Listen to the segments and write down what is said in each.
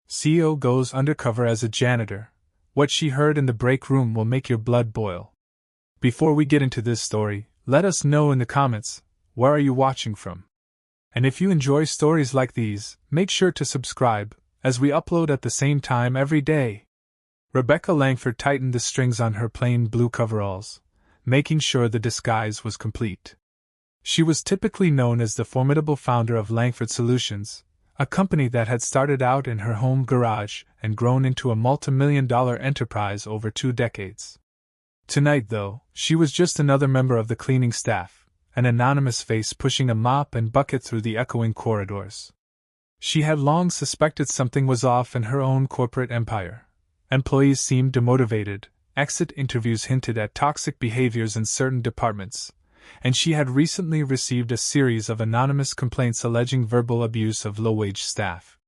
CEO goes undercover as a janitor. What she heard in the break room will make your blood boil. Before we get into this story, let us know in the comments, where are you watching from? And if you enjoy stories like these, make sure to subscribe, as we upload at the same time every day. Rebecca Langford tightened the strings on her plain blue coveralls, making sure the disguise was complete. She was typically known as the formidable founder of Langford Solutions, a company that had started out in her home garage and grown into a multi-million-dollar enterprise over 2 decades. Tonight, though, she was just another member of the cleaning staff, an anonymous face pushing a mop and bucket through the echoing corridors. She had long suspected something was off in her own corporate empire. Employees seemed demotivated, exit interviews hinted at toxic behaviors in certain departments, and she had recently received a series of anonymous complaints alleging verbal abuse of low-wage staff.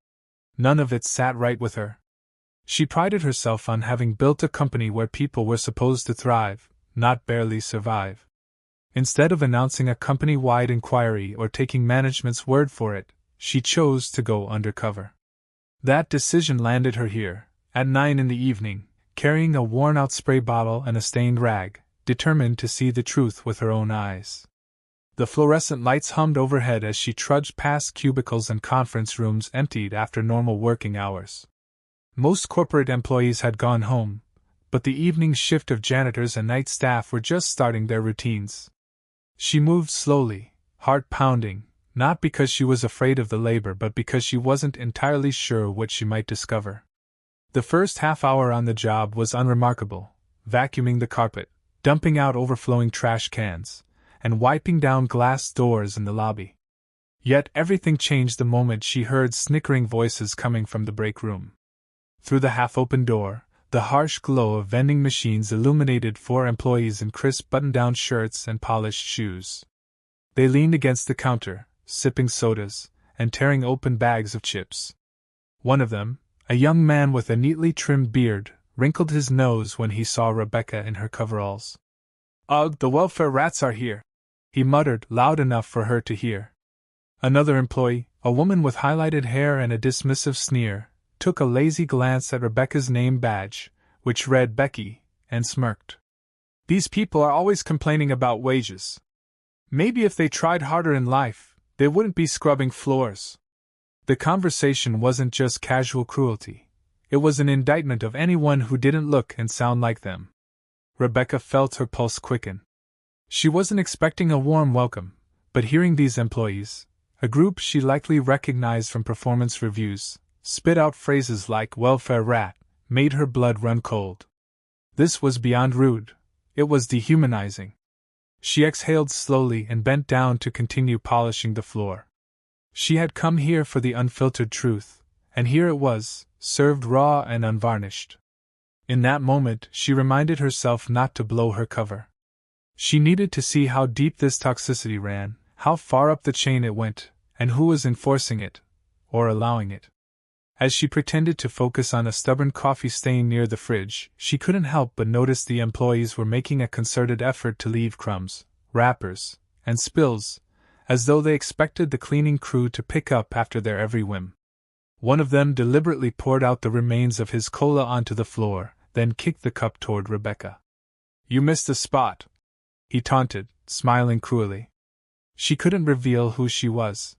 None of it sat right with her. She prided herself on having built a company where people were supposed to thrive, not barely survive. Instead of announcing a company-wide inquiry or taking management's word for it, she chose to go undercover. That decision landed her here, at 9 in the evening, carrying a worn-out spray bottle and a stained rag, determined to see the truth with her own eyes. The fluorescent lights hummed overhead as she trudged past cubicles and conference rooms emptied after normal working hours. Most corporate employees had gone home, but the evening shift of janitors and night staff were just starting their routines. She moved slowly, heart pounding, not because she was afraid of the labor but because she wasn't entirely sure what she might discover. The first half hour on the job was unremarkable, vacuuming the carpet, dumping out overflowing trash cans, and wiping down glass doors in the lobby. Yet everything changed the moment she heard snickering voices coming from the break room. Through the half-open door, the harsh glow of vending machines illuminated 4 employees in crisp button-down shirts and polished shoes. They leaned against the counter, sipping sodas, and tearing open bags of chips. One of them, a young man with a neatly trimmed beard, wrinkled his nose when he saw Rebecca in her coveralls. "Ugh, the welfare rats are here," he muttered, loud enough for her to hear. Another employee, a woman with highlighted hair and a dismissive sneer, took a lazy glance at Rebecca's name badge, which read Becky, and smirked. "These people are always complaining about wages. Maybe if they tried harder in life, they wouldn't be scrubbing floors." The conversation wasn't just casual cruelty. It was an indictment of anyone who didn't look and sound like them. Rebecca felt her pulse quicken. She wasn't expecting a warm welcome, but hearing these employees, a group she likely recognized from performance reviews, spit out phrases like welfare rat, made her blood run cold. This was beyond rude. It was dehumanizing. She exhaled slowly and bent down to continue polishing the floor. She had come here for the unfiltered truth, and here it was, served raw and unvarnished. In that moment, she reminded herself not to blow her cover. She needed to see how deep this toxicity ran, how far up the chain it went, and who was enforcing it, or allowing it. As she pretended to focus on a stubborn coffee stain near the fridge, she couldn't help but notice the employees were making a concerted effort to leave crumbs, wrappers, and spills, as though they expected the cleaning crew to pick up after their every whim. One of them deliberately poured out the remains of his cola onto the floor, then kicked the cup toward Rebecca. "You missed a spot," he taunted, smiling cruelly. She couldn't reveal who she was.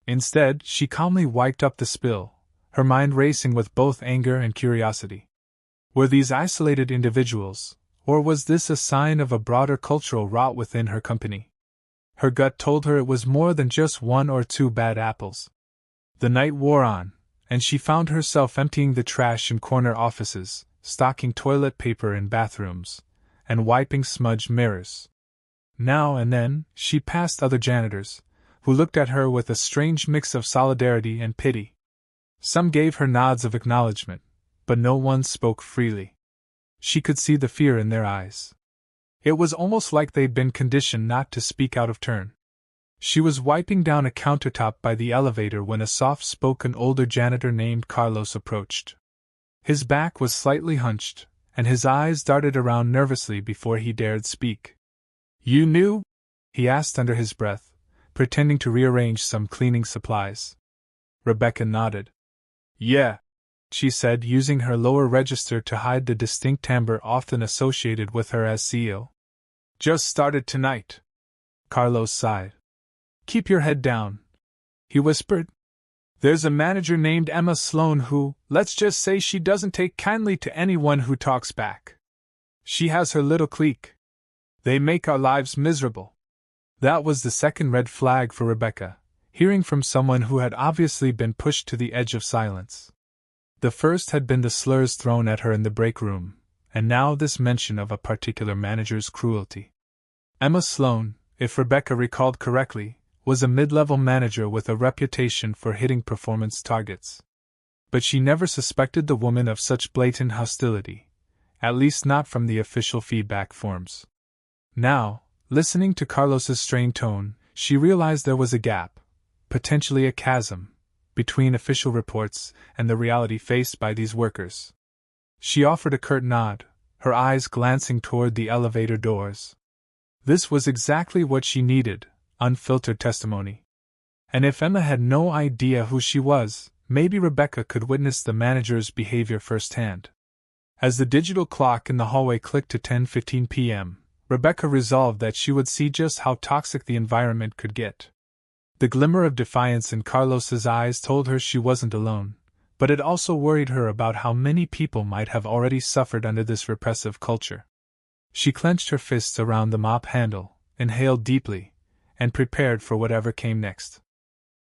Instead, she calmly wiped up the spill, her mind racing with both anger and curiosity. Were these isolated individuals, or was this a sign of a broader cultural rot within her company? Her gut told her it was more than just 1 or 2 bad apples. The night wore on, and she found herself emptying the trash in corner offices, stocking toilet paper in bathrooms, and wiping smudged mirrors. Now and then, she passed other janitors, who looked at her with a strange mix of solidarity and pity. Some gave her nods of acknowledgement, but no one spoke freely. She could see the fear in their eyes. It was almost like they'd been conditioned not to speak out of turn. She was wiping down a countertop by the elevator when a soft-spoken older janitor named Carlos approached. His back was slightly hunched, and his eyes darted around nervously before he dared speak. "You knew?" he asked under his breath, pretending to rearrange some cleaning supplies. Rebecca nodded. "Yeah. she said, using her lower register to hide the distinct timbre often associated with her as CEO. Just started tonight. Carlos sighed. Keep your head down, he whispered. There's a manager named Emma Sloan who, let's just say she doesn't take kindly to anyone who talks back. She has her little clique. They make our lives miserable. That was the second red flag for Rebecca, hearing from someone who had obviously been pushed to the edge of silence. The first had been the slurs thrown at her in the break room, and now this mention of a particular manager's cruelty. Emma Sloan, if Rebecca recalled correctly, was a mid-level manager with a reputation for hitting performance targets. But she never suspected the woman of such blatant hostility, at least not from the official feedback forms. Now, listening to Carlos's strained tone, she realized there was a gap, potentially a chasm, between official reports and the reality faced by these workers. She offered a curt nod, her eyes glancing toward the elevator doors. This was exactly what she needed, unfiltered testimony. And if Emma had no idea who she was, maybe Rebecca could witness the manager's behavior firsthand. As the digital clock in the hallway clicked to 10:15 p.m., Rebecca resolved that she would see just how toxic the environment could get. The glimmer of defiance in Carlos's eyes told her she wasn't alone, but it also worried her about how many people might have already suffered under this repressive culture. She clenched her fists around the mop handle, inhaled deeply, and prepared for whatever came next.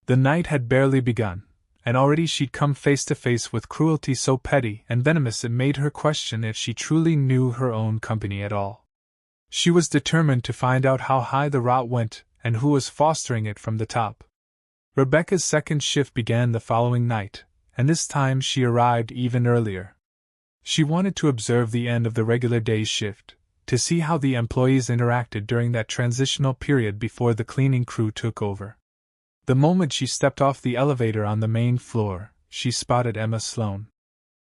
The night had barely begun, and already she'd come face to face with cruelty so petty and venomous it made her question if she truly knew her own company at all. She was determined to find out how high the rot went and who was fostering it from the top. Rebecca's second shift began the following night, and this time she arrived even earlier. She wanted to observe the end of the regular day's shift, to see how the employees interacted during that transitional period before the cleaning crew took over. The moment she stepped off the elevator on the main floor, she spotted Emma Sloan.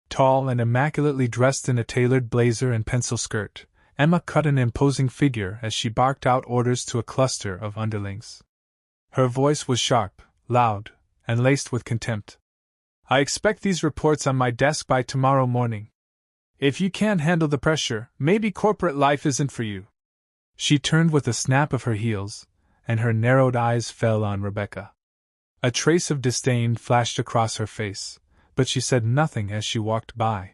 Tall and immaculately dressed in a tailored blazer and pencil skirt, Emma cut an imposing figure as she barked out orders to a cluster of underlings. Her voice was sharp, loud, and laced with contempt. I expect these reports on my desk by tomorrow morning. If you can't handle the pressure, maybe corporate life isn't for you. She turned with a snap of her heels, and her narrowed eyes fell on Rebecca. A trace of disdain flashed across her face, but she said nothing as she walked by.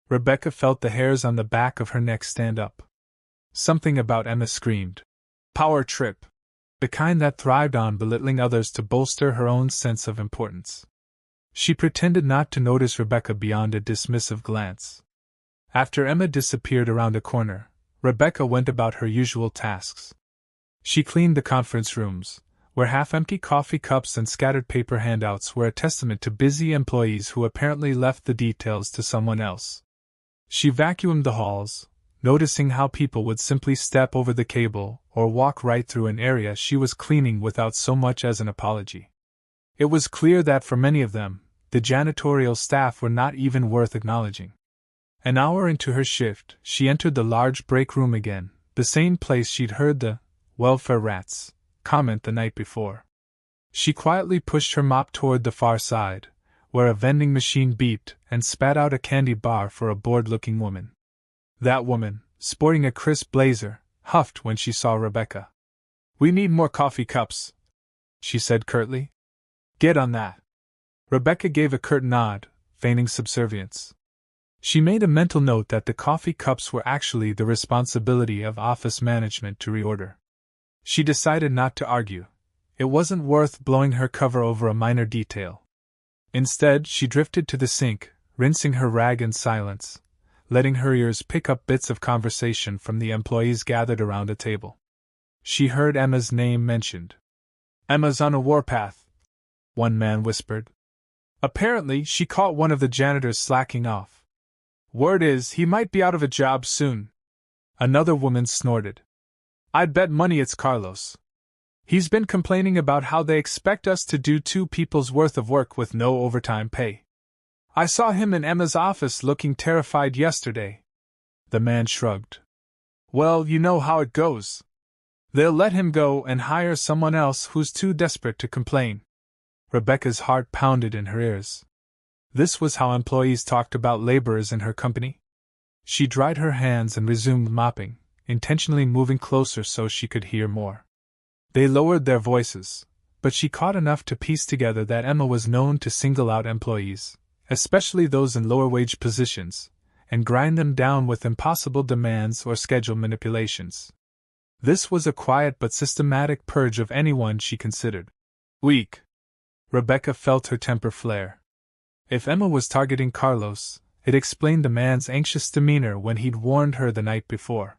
Rebecca felt the hairs on the back of her neck stand up. Something about Emma screamed. Power trip. The kind that thrived on belittling others to bolster her own sense of importance. She pretended not to notice Rebecca beyond a dismissive glance. After Emma disappeared around a corner, Rebecca went about her usual tasks. She cleaned the conference rooms, where half-empty coffee cups and scattered paper handouts were a testament to busy employees who apparently left the details to someone else. She vacuumed the halls, noticing how people would simply step over the cable or walk right through an area she was cleaning without so much as an apology. It was clear that for many of them, the janitorial staff were not even worth acknowledging. An hour into her shift, she entered the large break room again, the same place she'd heard the welfare rats comment the night before. She quietly pushed her mop toward the far side, where a vending machine beeped and spat out a candy bar for a bored-looking woman. That woman, sporting a crisp blazer, huffed when she saw Rebecca. We need more coffee cups, she said curtly. Get on that. Rebecca gave a curt nod, feigning subservience. She made a mental note that the coffee cups were actually the responsibility of office management to reorder. She decided not to argue. It wasn't worth blowing her cover over a minor detail. Instead, she drifted to the sink, rinsing her rag in silence, letting her ears pick up bits of conversation from the employees gathered around a table. She heard Emma's name mentioned. Emma's on a warpath, one man whispered. Apparently, she caught one of the janitors slacking off. Word is, he might be out of a job soon. Another woman snorted. I'd bet money it's Carlos. He's been complaining about how they expect us to do 2 people's worth of work with no overtime pay. I saw him in Emma's office looking terrified yesterday. The man shrugged. Well, you know how it goes. They'll let him go and hire someone else who's too desperate to complain. Rebecca's heart pounded in her ears. This was how employees talked about laborers in her company? She dried her hands and resumed mopping, intentionally moving closer so she could hear more. They lowered their voices, but she caught enough to piece together that Emma was known to single out employees, especially those in lower-wage positions, and grind them down with impossible demands or schedule manipulations. This was a quiet but systematic purge of anyone she considered weak. Rebecca felt her temper flare. If Emma was targeting Carlos, it explained the man's anxious demeanor when he'd warned her the night before.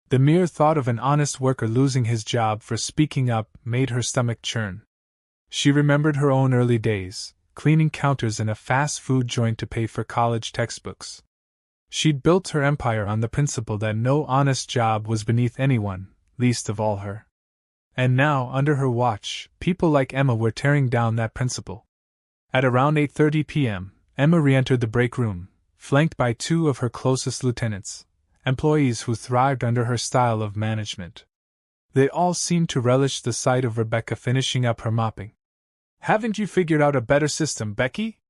The mere thought of an honest worker losing his job for speaking up made her stomach churn. She remembered her own early days, cleaning counters in a fast food joint to pay for college textbooks. She'd built her empire on the principle that no honest job was beneath anyone, least of all her. And now, under her watch, people like Emma were tearing down that principle. At around 8:30 p.m., Emma re-entered the break room, flanked by two of her closest lieutenants, employees who thrived under her style of management. They all seemed to relish the sight of Rebecca finishing up her mopping. "Haven't you figured out a better system, Becky?"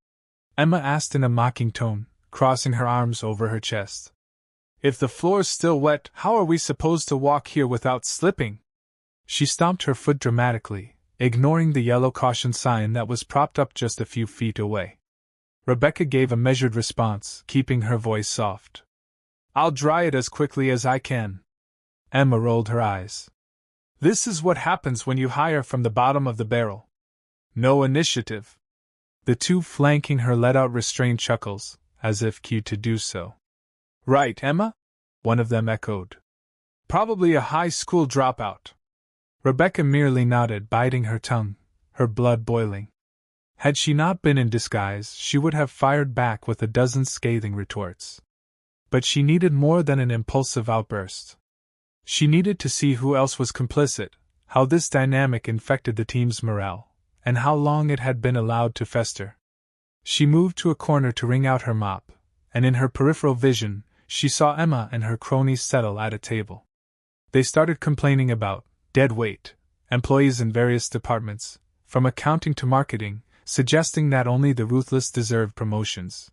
Emma asked in a mocking tone, crossing her arms over her chest. "If the floor's still wet, how are we supposed to walk here without slipping?" She stomped her foot dramatically, ignoring the yellow caution sign that was propped up just a few feet away. Rebecca gave a measured response, keeping her voice soft. "I'll dry it as quickly as I can." Emma rolled her eyes. "This is what happens when you hire from the bottom of the barrel. No initiative." The two flanking her let out restrained chuckles, as if cued to do so. "Right, Emma?" one of them echoed. "Probably a high school dropout." Rebecca merely nodded, biting her tongue, her blood boiling. Had she not been in disguise, she would have fired back with a dozen scathing retorts. But she needed more than an impulsive outburst. She needed to see who else was complicit, how this dynamic infected the team's morale, and how long it had been allowed to fester. She moved to a corner to wring out her mop, and in her peripheral vision, she saw Emma and her cronies settle at a table. They started complaining about dead weight, employees in various departments, from accounting to marketing, suggesting that only the ruthless deserved promotions.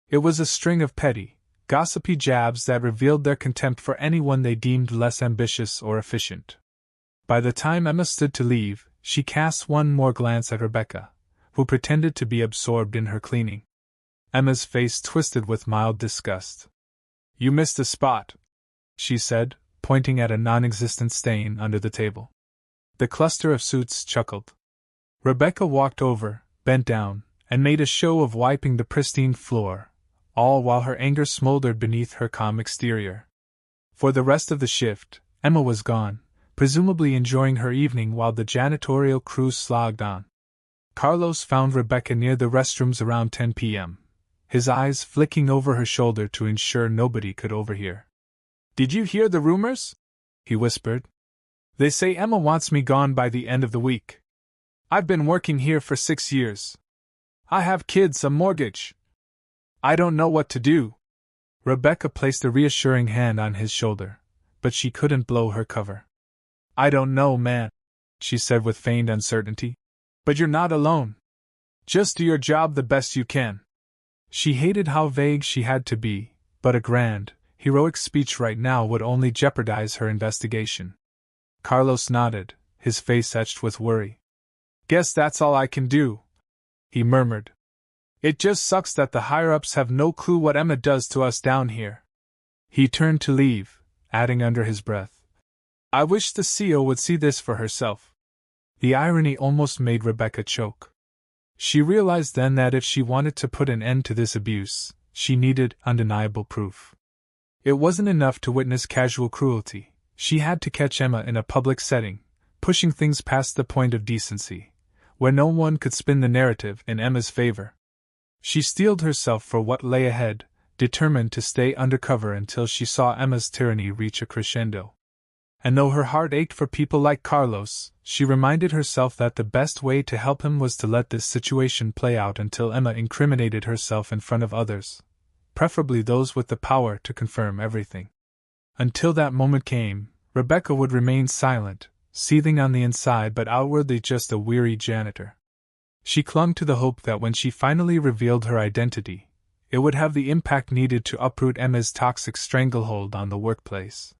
It was a string of petty, gossipy jabs that revealed their contempt for anyone they deemed less ambitious or efficient. By the time Emma stood to leave, she cast one more glance at Rebecca, who pretended to be absorbed in her cleaning. Emma's face twisted with mild disgust. "You missed a spot," she said, pointing at a non-existent stain under the table. The cluster of suits chuckled. Rebecca walked over, bent down, and made a show of wiping the pristine floor, all while her anger smoldered beneath her calm exterior. For the rest of the shift, Emma was gone, presumably enjoying her evening while the janitorial crew slogged on. Carlos found Rebecca near the restrooms around 10 p.m., his eyes flicking over her shoulder to ensure nobody could overhear. "Did you hear the rumors?" he whispered. "They say Emma wants me gone by the end of the week. I've been working here for 6 years. I have kids, a mortgage. I don't know what to do." Rebecca placed a reassuring hand on his shoulder, but she couldn't blow her cover. "I don't know, man," she said with feigned uncertainty. "But you're not alone. Just do your job the best you can." She hated how vague she had to be, but a grand, heroic speech right now would only jeopardize her investigation. Carlos nodded, his face etched with worry. "Guess that's all I can do," he murmured. "It just sucks that the higher-ups have no clue what Emma does to us down here." He turned to leave, adding under his breath, "I wish the CO would see this for herself." The irony almost made Rebecca choke. She realized then that if she wanted to put an end to this abuse, she needed undeniable proof. It wasn't enough to witness casual cruelty. She had to catch Emma in a public setting, pushing things past the point of decency, where no one could spin the narrative in Emma's favor. She steeled herself for what lay ahead, determined to stay undercover until she saw Emma's tyranny reach a crescendo. And though her heart ached for people like Carlos, she reminded herself that the best way to help him was to let this situation play out until Emma incriminated herself in front of others, preferably those with the power to confirm everything. Until that moment came, Rebecca would remain silent, seething on the inside but outwardly just a weary janitor. She clung to the hope that when she finally revealed her identity, it would have the impact needed to uproot Emma's toxic stranglehold on the workplace.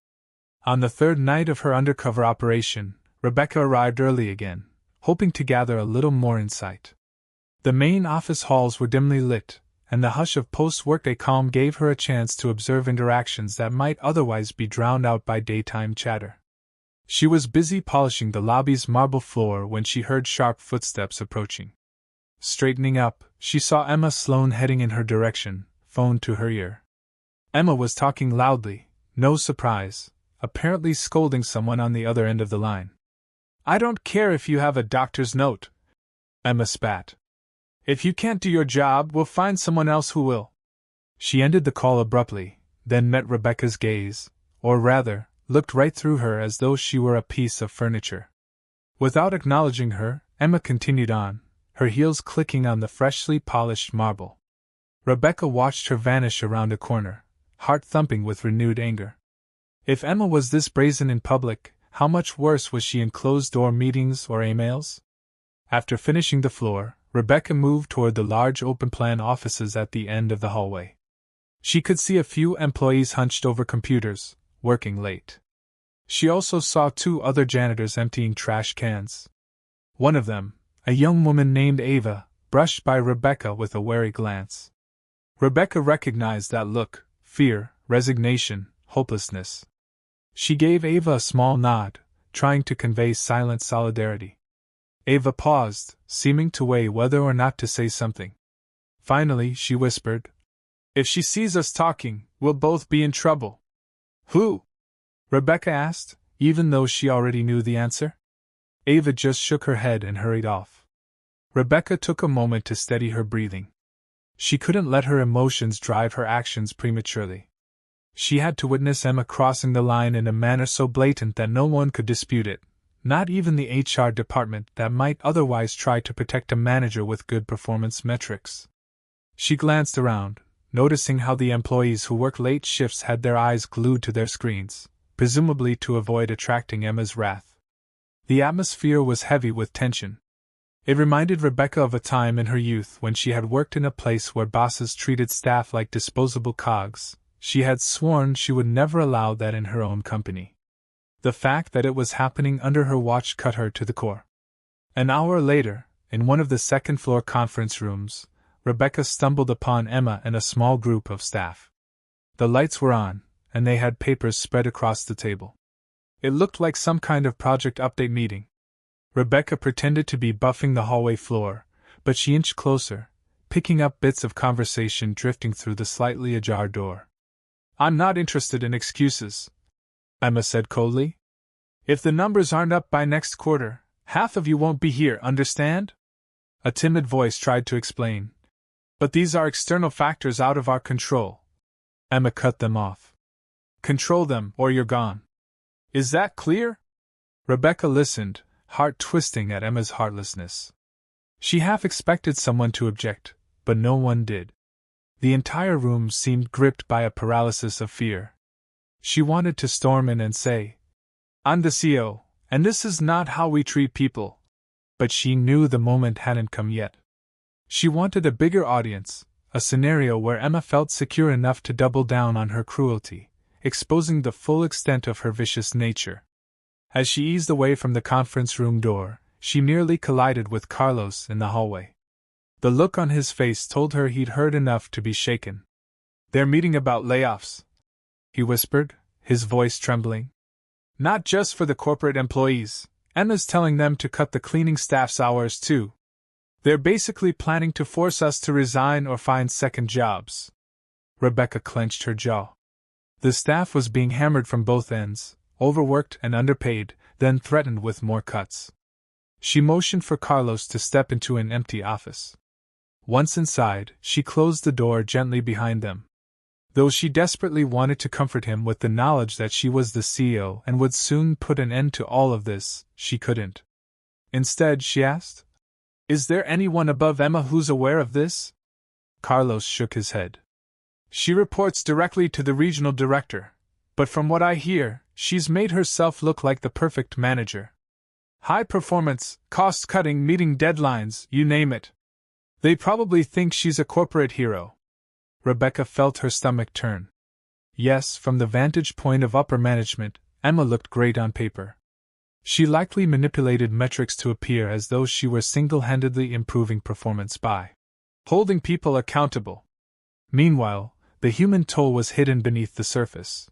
On the third night of her undercover operation, Rebecca arrived early again, hoping to gather a little more insight. The main office halls were dimly lit, and the hush of post-workday calm gave her a chance to observe interactions that might otherwise be drowned out by daytime chatter. She was busy polishing the lobby's marble floor when she heard sharp footsteps approaching. Straightening up, she saw Emma Sloane heading in her direction, phone to her ear. Emma was talking loudly, no surprise, apparently scolding someone on the other end of the line. "I don't care if you have a doctor's note," Emma spat. "If you can't do your job, we'll find someone else who will." She ended the call abruptly, then met Rebecca's gaze, or rather, looked right through her as though she were a piece of furniture. Without acknowledging her, Emma continued on, her heels clicking on the freshly polished marble. Rebecca watched her vanish around a corner, heart thumping with renewed anger. If Emma was this brazen in public, how much worse was she in closed-door meetings or emails? After finishing the floor, Rebecca moved toward the large open-plan offices at the end of the hallway. She could see a few employees hunched over computers, working late. She also saw 2 other janitors emptying trash cans. One of them, a young woman named Ava, brushed by Rebecca with a wary glance. Rebecca recognized that look: fear, resignation, hopelessness. She gave Ava a small nod, trying to convey silent solidarity. Ava paused, seeming to weigh whether or not to say something. Finally, she whispered, "If she sees us talking, we'll both be in trouble." "Who?" Rebecca asked, even though she already knew the answer. Ava just shook her head and hurried off. Rebecca took a moment to steady her breathing. She couldn't let her emotions drive her actions prematurely. She had to witness Emma crossing the line in a manner so blatant that no one could dispute it, not even the HR department that might otherwise try to protect a manager with good performance metrics. She glanced around, noticing how the employees who worked late shifts had their eyes glued to their screens, presumably to avoid attracting Emma's wrath. The atmosphere was heavy with tension. It reminded Rebecca of a time in her youth when she had worked in a place where bosses treated staff like disposable cogs. She had sworn she would never allow that in her own company. The fact that it was happening under her watch cut her to the core. An hour later, in one of the second-floor conference rooms, Rebecca stumbled upon Emma and a small group of staff. The lights were on, and they had papers spread across the table. It looked like some kind of project update meeting. Rebecca pretended to be buffing the hallway floor, but she inched closer, picking up bits of conversation drifting through the slightly ajar door. "I'm not interested in excuses," Emma said coldly. "If the numbers aren't up by next quarter, half of you won't be here, understand?" A timid voice tried to explain. "But these are external factors out of our control." Emma cut them off. "Control them, or you're gone. Is that clear?" Rebecca listened, heart twisting at Emma's heartlessness. She half expected someone to object, but no one did. The entire room seemed gripped by a paralysis of fear. She wanted to storm in and say, "I'm the CEO, and this is not how we treat people." But she knew the moment hadn't come yet. She wanted a bigger audience, a scenario where Emma felt secure enough to double down on her cruelty, exposing the full extent of her vicious nature. As she eased away from the conference room door, she nearly collided with Carlos in the hallway. The look on his face told her he'd heard enough to be shaken. "They're meeting about layoffs," he whispered, his voice trembling. "Not just for the corporate employees. Emma's telling them to cut the cleaning staff's hours too. They're basically planning to force us to resign or find second jobs." Rebecca clenched her jaw. The staff was being hammered from both ends, overworked and underpaid, then threatened with more cuts. She motioned for Carlos to step into an empty office. Once inside, she closed the door gently behind them. Though she desperately wanted to comfort him with the knowledge that she was the CEO and would soon put an end to all of this, she couldn't. Instead, she asked, "Is there anyone above Emma who's aware of this?" Carlos shook his head. "She reports directly to the regional director, but from what I hear, she's made herself look like the perfect manager." High performance, cost-cutting, meeting deadlines, you name it. They probably think she's a corporate hero. Rebecca felt her stomach turn. Yes, from the vantage point of upper management, Emma looked great on paper. She likely manipulated metrics to appear as though she were single-handedly improving performance by holding people accountable. Meanwhile, the human toll was hidden beneath the surface.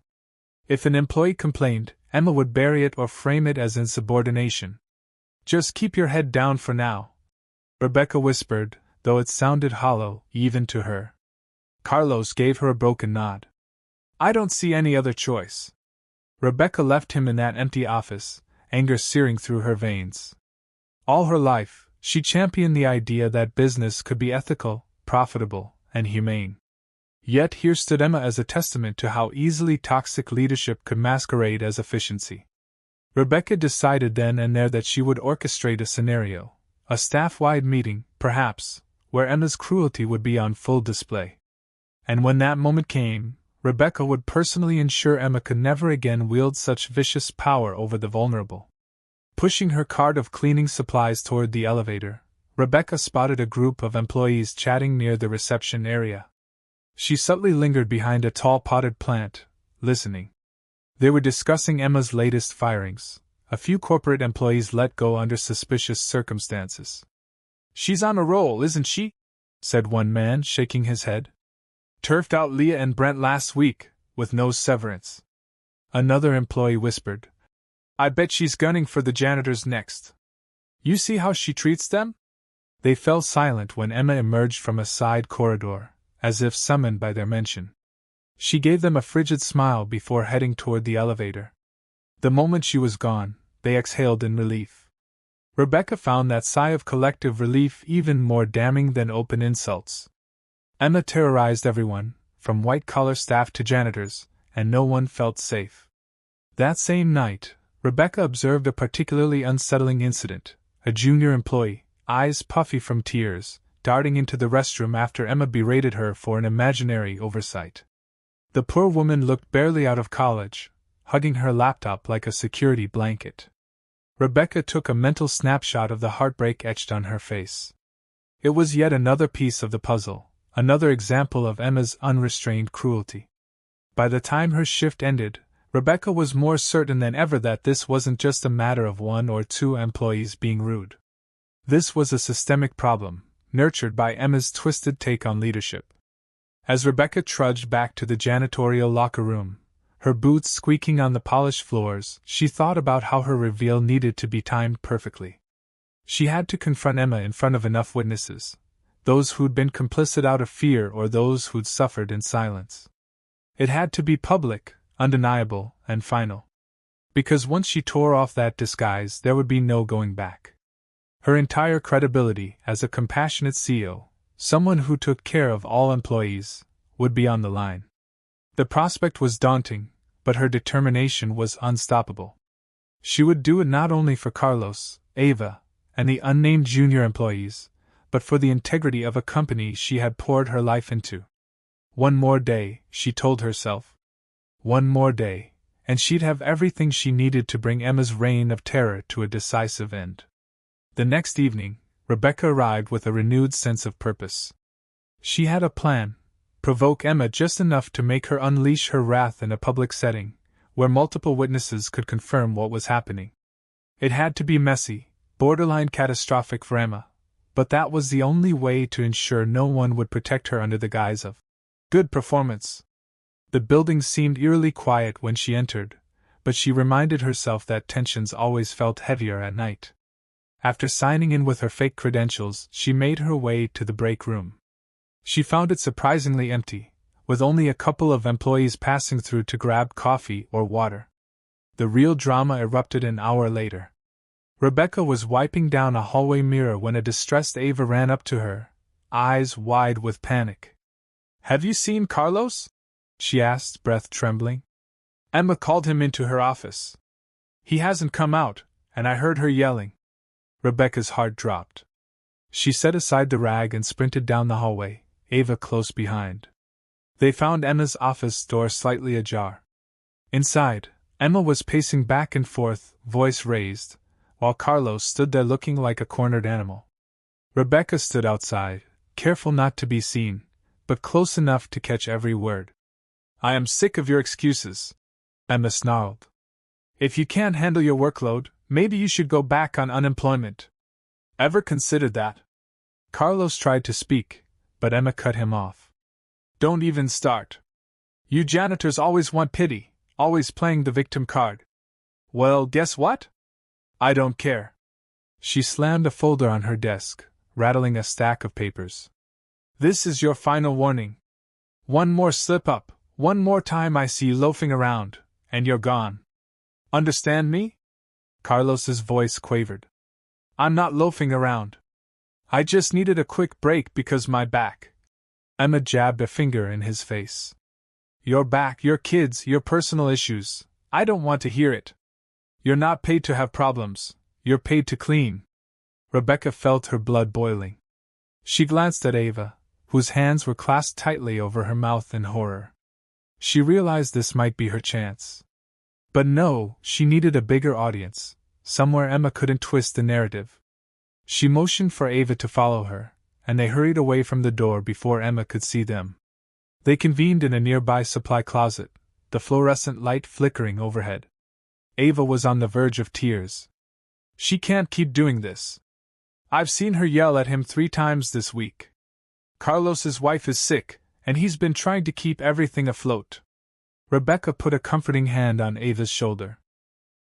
If an employee complained, Emma would bury it or frame it as insubordination. Just keep your head down for now, Rebecca whispered, though it sounded hollow, even to her. Carlos gave her a broken nod. I don't see any other choice. Rebecca left him in that empty office, anger searing through her veins. All her life, she championed the idea that business could be ethical, profitable, and humane. Yet here stood Emma as a testament to how easily toxic leadership could masquerade as efficiency. Rebecca decided then and there that she would orchestrate a scenario, a staff-wide meeting, perhaps, where Emma's cruelty would be on full display. And when that moment came, Rebecca would personally ensure Emma could never again wield such vicious power over the vulnerable. Pushing her cart of cleaning supplies toward the elevator, Rebecca spotted a group of employees chatting near the reception area. She subtly lingered behind a tall potted plant, listening. They were discussing Emma's latest firings, a few corporate employees let go under suspicious circumstances. She's on a roll, isn't she? Said one man, shaking his head. Turfed out Leah and Brent last week, with no severance. Another employee whispered. I bet she's gunning for the janitors next. You see how she treats them? They fell silent when Emma emerged from a side corridor, as if summoned by their mention. She gave them a frigid smile before heading toward the elevator. The moment she was gone, they exhaled in relief. Rebecca found that sigh of collective relief even more damning than open insults. Emma terrorized everyone, from white-collar staff to janitors, and no one felt safe. That same night, Rebecca observed a particularly unsettling incident. A junior employee, eyes puffy from tears, darting into the restroom after Emma berated her for an imaginary oversight. The poor woman looked barely out of college, hugging her laptop like a security blanket. Rebecca took a mental snapshot of the heartbreak etched on her face. It was yet another piece of the puzzle, another example of Emma's unrestrained cruelty. By the time her shift ended, Rebecca was more certain than ever that this wasn't just a matter of one or two employees being rude. This was a systemic problem, nurtured by Emma's twisted take on leadership. As Rebecca trudged back to the janitorial locker room, her boots squeaking on the polished floors, she thought about how her reveal needed to be timed perfectly. She had to confront Emma in front of enough witnesses, those who'd been complicit out of fear or those who'd suffered in silence. It had to be public, undeniable, and final. Because once she tore off that disguise, there would be no going back. Her entire credibility as a compassionate CEO, someone who took care of all employees, would be on the line. The prospect was daunting, but her determination was unstoppable. She would do it not only for Carlos, Ava, and the unnamed junior employees, but for the integrity of a company she had poured her life into. One more day, she told herself. One more day, and she'd have everything she needed to bring Emma's reign of terror to a decisive end. The next evening, Rebecca arrived with a renewed sense of purpose. She had a plan: provoke Emma just enough to make her unleash her wrath in a public setting, where multiple witnesses could confirm what was happening. It had to be messy, borderline catastrophic for Emma, but that was the only way to ensure no one would protect her under the guise of good performance. The building seemed eerily quiet when she entered, but she reminded herself that tensions always felt heavier at night. After signing in with her fake credentials, she made her way to the break room. She found it surprisingly empty, with only a couple of employees passing through to grab coffee or water. The real drama erupted an hour later. Rebecca was wiping down a hallway mirror when a distressed Ava ran up to her, eyes wide with panic. "Have you seen Carlos?" she asked, breath trembling. "Emma called him into her office. He hasn't come out, and I heard her yelling." Rebecca's heart dropped. She set aside the rag and sprinted down the hallway, Ava close behind. They found Emma's office door slightly ajar. Inside, Emma was pacing back and forth, voice raised, while Carlos stood there looking like a cornered animal. Rebecca stood outside, careful not to be seen, but close enough to catch every word. "I am sick of your excuses," Emma snarled. "If you can't handle your workload, maybe you should go back on unemployment. Ever considered that?" Carlos tried to speak, but Emma cut him off. "Don't even start. You janitors always want pity, always playing the victim card. Well, guess what? I don't care." She slammed a folder on her desk, rattling a stack of papers. "This is your final warning. One more slip-up, one more time I see you loafing around, and you're gone. Understand me?" Carlos's voice quavered. "I'm not loafing around. I just needed a quick break because my back." Emma jabbed a finger in his face. "Your back, your kids, your personal issues. I don't want to hear it. You're not paid to have problems, you're paid to clean." Rebecca felt her blood boiling. She glanced at Ava, whose hands were clasped tightly over her mouth in horror. She realized this might be her chance. But no, she needed a bigger audience, somewhere Emma couldn't twist the narrative. She motioned for Ava to follow her, and they hurried away from the door before Emma could see them. They convened in a nearby supply closet, the fluorescent light flickering overhead. Ava was on the verge of tears. "She can't keep doing this. I've seen her yell at him 3 times this week. Carlos's wife is sick, and he's been trying to keep everything afloat." Rebecca put a comforting hand on Ava's shoulder.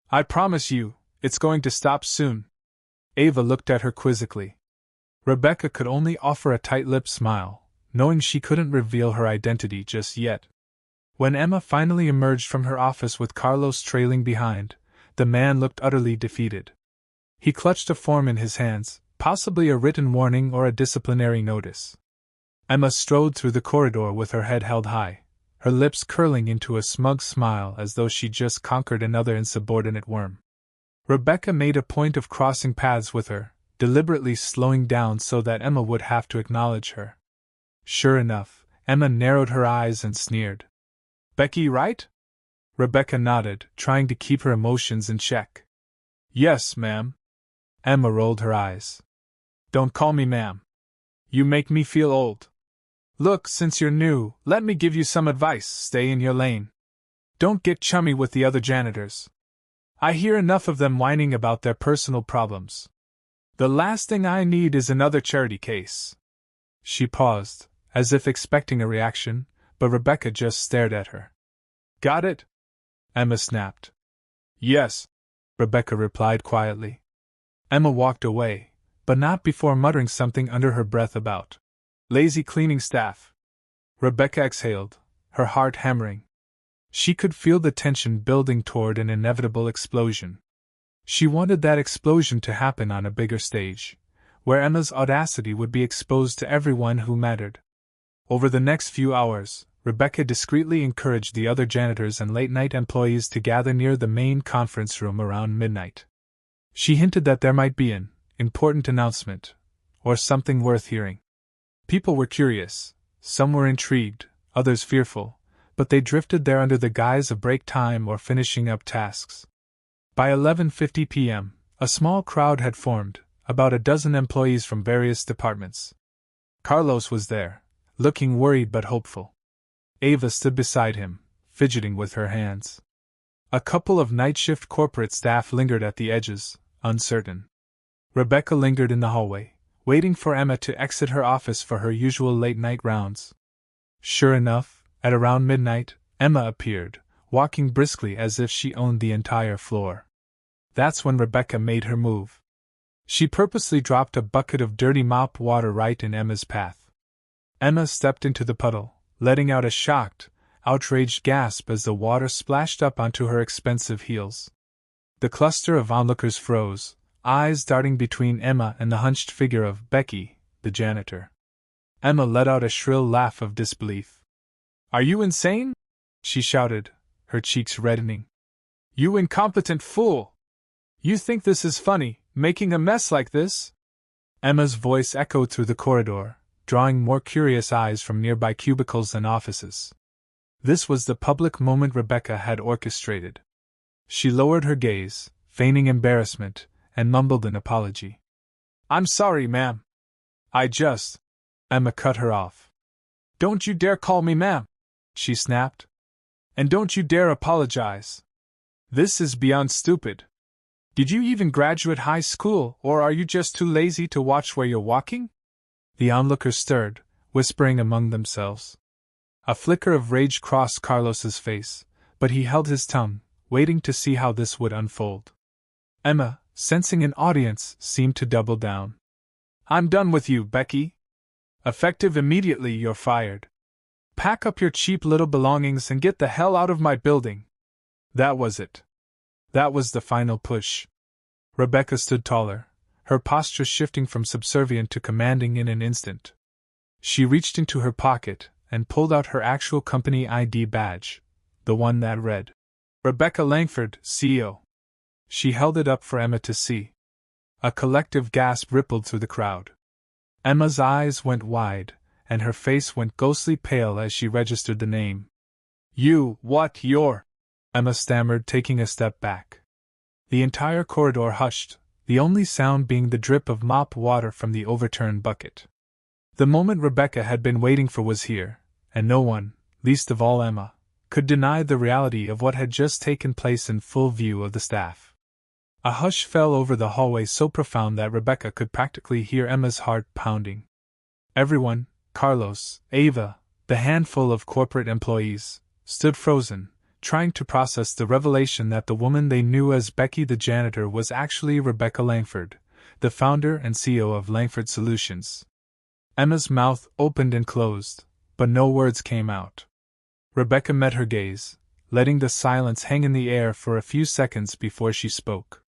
"I promise you, it's going to stop soon." Ava looked at her quizzically. Rebecca could only offer a tight-lipped smile, knowing she couldn't reveal her identity just yet. When Emma finally emerged from her office with Carlos trailing behind, the man looked utterly defeated. He clutched a form in his hands, possibly a written warning or a disciplinary notice. Emma strode through the corridor with her head held high, her lips curling into a smug smile as though she'd just conquered another insubordinate worm. Rebecca made a point of crossing paths with her, deliberately slowing down so that Emma would have to acknowledge her. Sure enough, Emma narrowed her eyes and sneered. "Becky, right?" Rebecca nodded, trying to keep her emotions in check. "Yes, ma'am." Emma rolled her eyes. "Don't call me ma'am. You make me feel old. Look, since you're new, let me give you some advice. Stay in your lane. Don't get chummy with the other janitors. I hear enough of them whining about their personal problems. The last thing I need is another charity case." She paused, as if expecting a reaction, but Rebecca just stared at her. "Got it?" Emma snapped. "Yes," Rebecca replied quietly. Emma walked away, but not before muttering something under her breath about lazy cleaning staff. Rebecca exhaled, her heart hammering. She could feel the tension building toward an inevitable explosion. She wanted that explosion to happen on a bigger stage, where Emma's audacity would be exposed to everyone who mattered. Over the next few hours, Rebecca discreetly encouraged the other janitors and late-night employees to gather near the main conference room around midnight. She hinted that there might be an important announcement, or something worth hearing. People were curious, some were intrigued, others fearful, but they drifted there under the guise of break time or finishing up tasks. By 11:50 p.m., a small crowd had formed, about a dozen employees from various departments. Carlos was there, looking worried but hopeful. Ava stood beside him, fidgeting with her hands. A couple of night-shift corporate staff lingered at the edges, uncertain. Rebecca lingered in the hallway, waiting for Emma to exit her office for her usual late-night rounds. Sure enough, at around midnight, Emma appeared, walking briskly as if she owned the entire floor. That's when Rebecca made her move. She purposely dropped a bucket of dirty mop water right in Emma's path. Emma stepped into the puddle, letting out a shocked, outraged gasp as the water splashed up onto her expensive heels. The cluster of onlookers froze, eyes darting between Emma and the hunched figure of Becky, the janitor. Emma let out a shrill laugh of disbelief. "Are you insane?" she shouted, her cheeks reddening. "You incompetent fool! You think this is funny, making a mess like this?" Emma's voice echoed through the corridor, drawing more curious eyes from nearby cubicles and offices. This was the public moment Rebecca had orchestrated. She lowered her gaze, feigning embarrassment, and mumbled an apology. "I'm sorry, ma'am. Emma cut her off. "Don't you dare call me ma'am," she snapped. "And don't you dare apologize. This is beyond stupid. Did you even graduate high school, or are you just too lazy to watch where you're walking?" The onlookers stirred, whispering among themselves. A flicker of rage crossed Carlos's face, but he held his tongue, waiting to see how this would unfold. Emma, sensing an audience, seemed to double down. "I'm done with you, Becky. Effective immediately, you're fired. Pack up your cheap little belongings and get the hell out of my building." That was it. That was the final push. Rebecca stood taller, her posture shifting from subservient to commanding in an instant. She reached into her pocket and pulled out her actual company ID badge, the one that read, "Rebecca Langford, CEO." She held it up for Emma to see. A collective gasp rippled through the crowd. Emma's eyes went wide, and her face went ghostly pale as she registered the name. You're... Emma stammered, taking a step back. The entire corridor hushed, the only sound being the drip of mop water from the overturned bucket. The moment Rebecca had been waiting for was here, and no one, least of all Emma, could deny the reality of what had just taken place in full view of the staff. A hush fell over the hallway so profound that Rebecca could practically hear Emma's heart pounding. Everyone, Carlos, Ava, the handful of corporate employees, stood frozen, trying to process the revelation that the woman they knew as Becky the janitor was actually Rebecca Langford, the founder and CEO of Langford Solutions. Emma's mouth opened and closed, but no words came out. Rebecca met her gaze, letting the silence hang in the air for a few seconds before she spoke.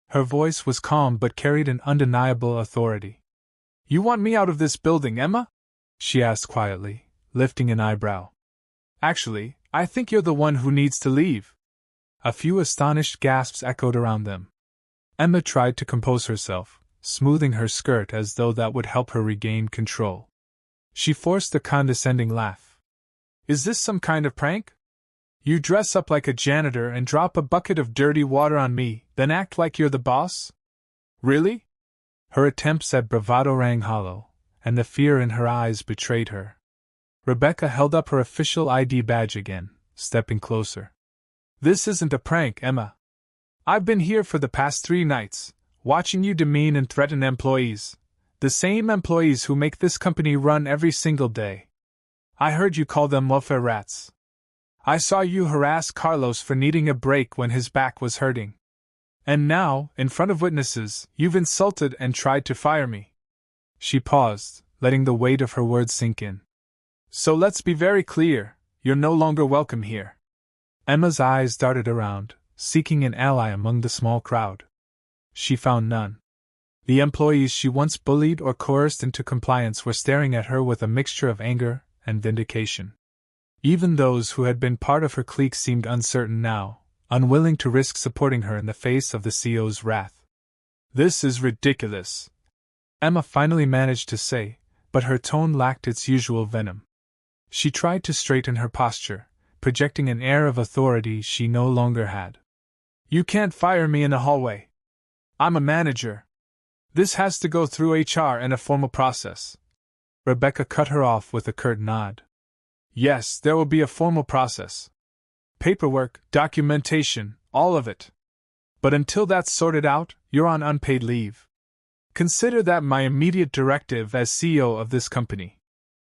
Her voice was calm but carried an undeniable authority. "You want me out of this building, Emma?" she asked quietly, lifting an eyebrow. "Actually, I think you're the one who needs to leave." A few astonished gasps echoed around them. Emma tried to compose herself, smoothing her skirt as though that would help her regain control. She forced a condescending laugh. "Is this some kind of prank? You dress up like a janitor and drop a bucket of dirty water on me, then act like you're the boss? Really?" Her attempts at bravado rang hollow, and the fear in her eyes betrayed her. Rebecca held up her official ID badge again, stepping closer. "This isn't a prank, Emma. I've been here for the past 3 nights, watching you demean and threaten employees, the same employees who make this company run every single day. I heard you call them welfare rats. I saw you harass Carlos for needing a break when his back was hurting. And now, in front of witnesses, you've insulted and tried to fire me." She paused, letting the weight of her words sink in. "So let's be very clear, you're no longer welcome here." Emma's eyes darted around, seeking an ally among the small crowd. She found none. The employees she once bullied or coerced into compliance were staring at her with a mixture of anger and vindication. Even those who had been part of her clique seemed uncertain now, unwilling to risk supporting her in the face of the CEO's wrath. "This is ridiculous," Emma finally managed to say, but her tone lacked its usual venom. She tried to straighten her posture, projecting an air of authority she no longer had. "You can't fire me in the hallway. I'm a manager. This has to go through HR and a formal process." Rebecca cut her off with a curt nod. "Yes, there will be a formal process. Paperwork, documentation, all of it. But until that's sorted out, you're on unpaid leave. Consider that my immediate directive as CEO of this company."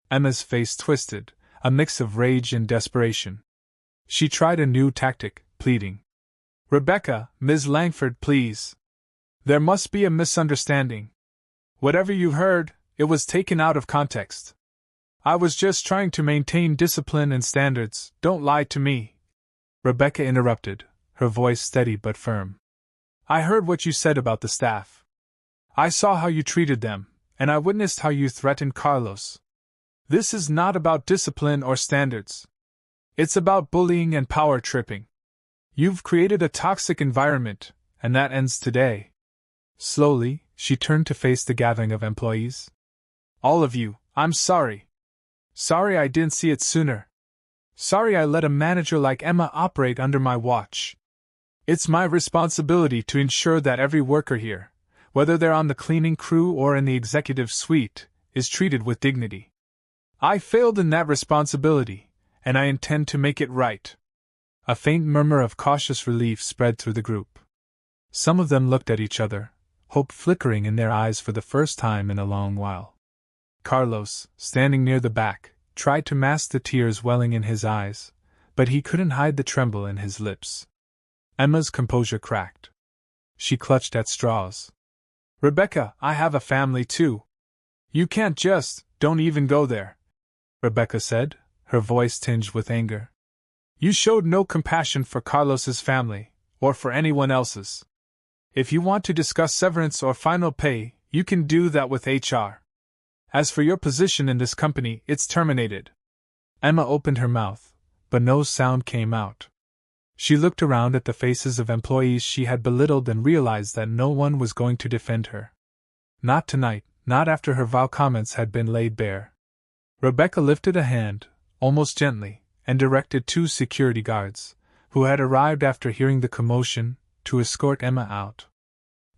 Emma's face twisted, a mix of rage and desperation. She tried a new tactic, pleading. "Rebecca, Ms. Langford, please. There must be a misunderstanding. Whatever you heard, it was taken out of context. I was just trying to maintain discipline and standards, don't lie to me." Rebecca interrupted, her voice steady but firm. "I heard what you said about the staff. I saw how you treated them, and I witnessed how you threatened Carlos. This is not about discipline or standards. It's about bullying and power tripping. You've created a toxic environment, and that ends today." Slowly, she turned to face the gathering of employees. "All of you, I'm sorry. Sorry I didn't see it sooner. Sorry I let a manager like Emma operate under my watch. It's my responsibility to ensure that every worker here, whether they're on the cleaning crew or in the executive suite, is treated with dignity. I failed in that responsibility, and I intend to make it right." A faint murmur of cautious relief spread through the group. Some of them looked at each other, hope flickering in their eyes for the first time in a long while. Carlos, standing near the back, tried to mask the tears welling in his eyes, but he couldn't hide the tremble in his lips. Emma's composure cracked. She clutched at straws. "Rebecca, I have a family too. You can't don't even go there," Rebecca said, her voice tinged with anger. "You showed no compassion for Carlos's family, or for anyone else's. If you want to discuss severance or final pay, you can do that with HR. As for your position in this company, it's terminated." Emma opened her mouth, but no sound came out. She looked around at the faces of employees she had belittled and realized that no one was going to defend her. Not tonight, not after her vile comments had been laid bare. Rebecca lifted a hand, almost gently, and directed 2 security guards, who had arrived after hearing the commotion, to escort Emma out.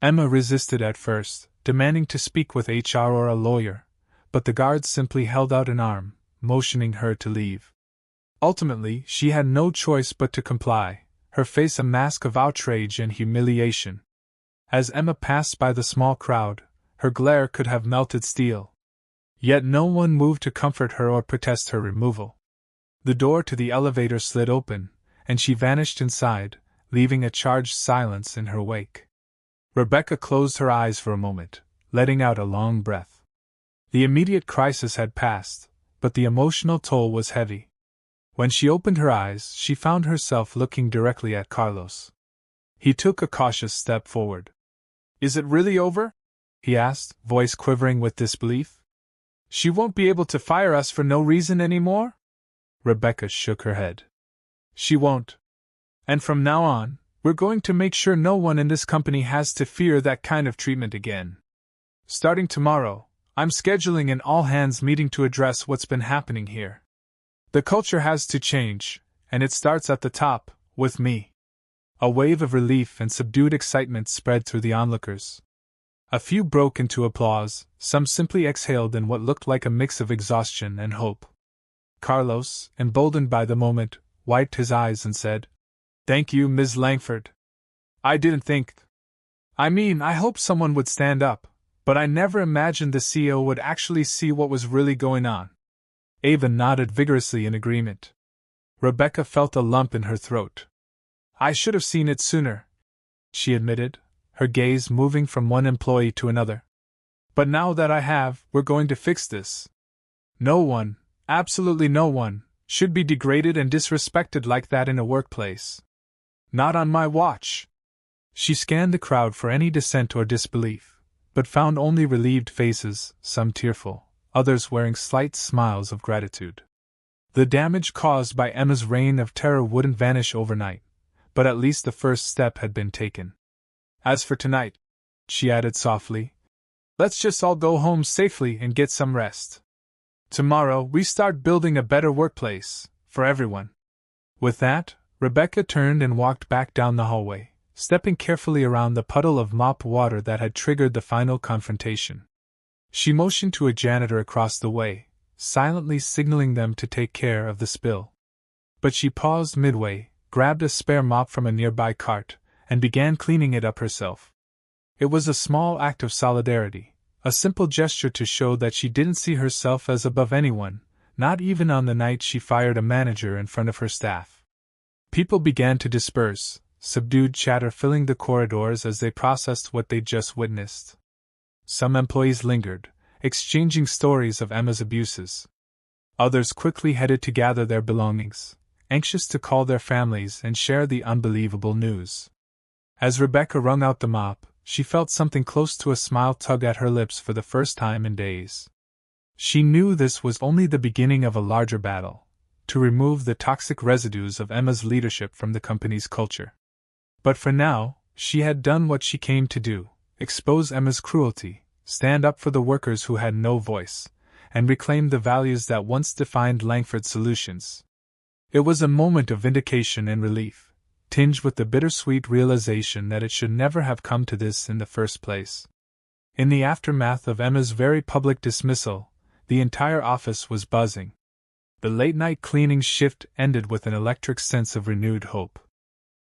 Emma resisted at first, demanding to speak with HR or a lawyer, but the guards simply held out an arm, motioning her to leave. Ultimately, she had no choice but to comply, her face a mask of outrage and humiliation. As Emma passed by the small crowd, her glare could have melted steel. Yet no one moved to comfort her or protest her removal. The door to the elevator slid open, and she vanished inside, leaving a charged silence in her wake. Rebecca closed her eyes for a moment, letting out a long breath. The immediate crisis had passed, but the emotional toll was heavy. When she opened her eyes, she found herself looking directly at Carlos. He took a cautious step forward. "Is it really over?" he asked, voice quivering with disbelief. "She won't be able to fire us for no reason anymore?" Rebecca shook her head. "She won't. And from now on, we're going to make sure no one in this company has to fear that kind of treatment again. Starting tomorrow, I'm scheduling an all-hands meeting to address what's been happening here. The culture has to change, and it starts at the top, with me." A wave of relief and subdued excitement spread through the onlookers. A few broke into applause, some simply exhaled in what looked like a mix of exhaustion and hope. Carlos, emboldened by the moment, wiped his eyes and said, "Thank you, Ms. Langford. I didn't think. I hope someone would stand up, but I never imagined the CEO would actually see what was really going on." Ava nodded vigorously in agreement. Rebecca felt a lump in her throat. "I should have seen it sooner," she admitted, her gaze moving from one employee to another. "But now that I have, we're going to fix this. No one, absolutely no one, should be degraded and disrespected like that in a workplace. Not on my watch." She scanned the crowd for any dissent or disbelief, but found only relieved faces, some tearful, others wearing slight smiles of gratitude. The damage caused by Emma's reign of terror wouldn't vanish overnight, but at least the first step had been taken. "As for tonight," she added softly, "let's just all go home safely and get some rest. Tomorrow we start building a better workplace, for everyone." With that, Rebecca turned and walked back down the hallway, stepping carefully around the puddle of mop water that had triggered the final confrontation. She motioned to a janitor across the way, silently signaling them to take care of the spill. But she paused midway, grabbed a spare mop from a nearby cart, and began cleaning it up herself. It was a small act of solidarity, a simple gesture to show that she didn't see herself as above anyone, not even on the night she fired a manager in front of her staff. People began to disperse, subdued chatter filling the corridors as they processed what they'd just witnessed. Some employees lingered, exchanging stories of Emma's abuses. Others quickly headed to gather their belongings, anxious to call their families and share the unbelievable news. As Rebecca wrung out the mop, she felt something close to a smile tug at her lips for the first time in days. She knew this was only the beginning of a larger battle, to remove the toxic residues of Emma's leadership from the company's culture. But for now, she had done what she came to do: expose Emma's cruelty, stand up for the workers who had no voice, and reclaim the values that once defined Langford Solutions. It was a moment of vindication and relief, tinged with the bittersweet realization that it should never have come to this in the first place. In the aftermath of Emma's very public dismissal, the entire office was buzzing. The late-night cleaning shift ended with an electric sense of renewed hope.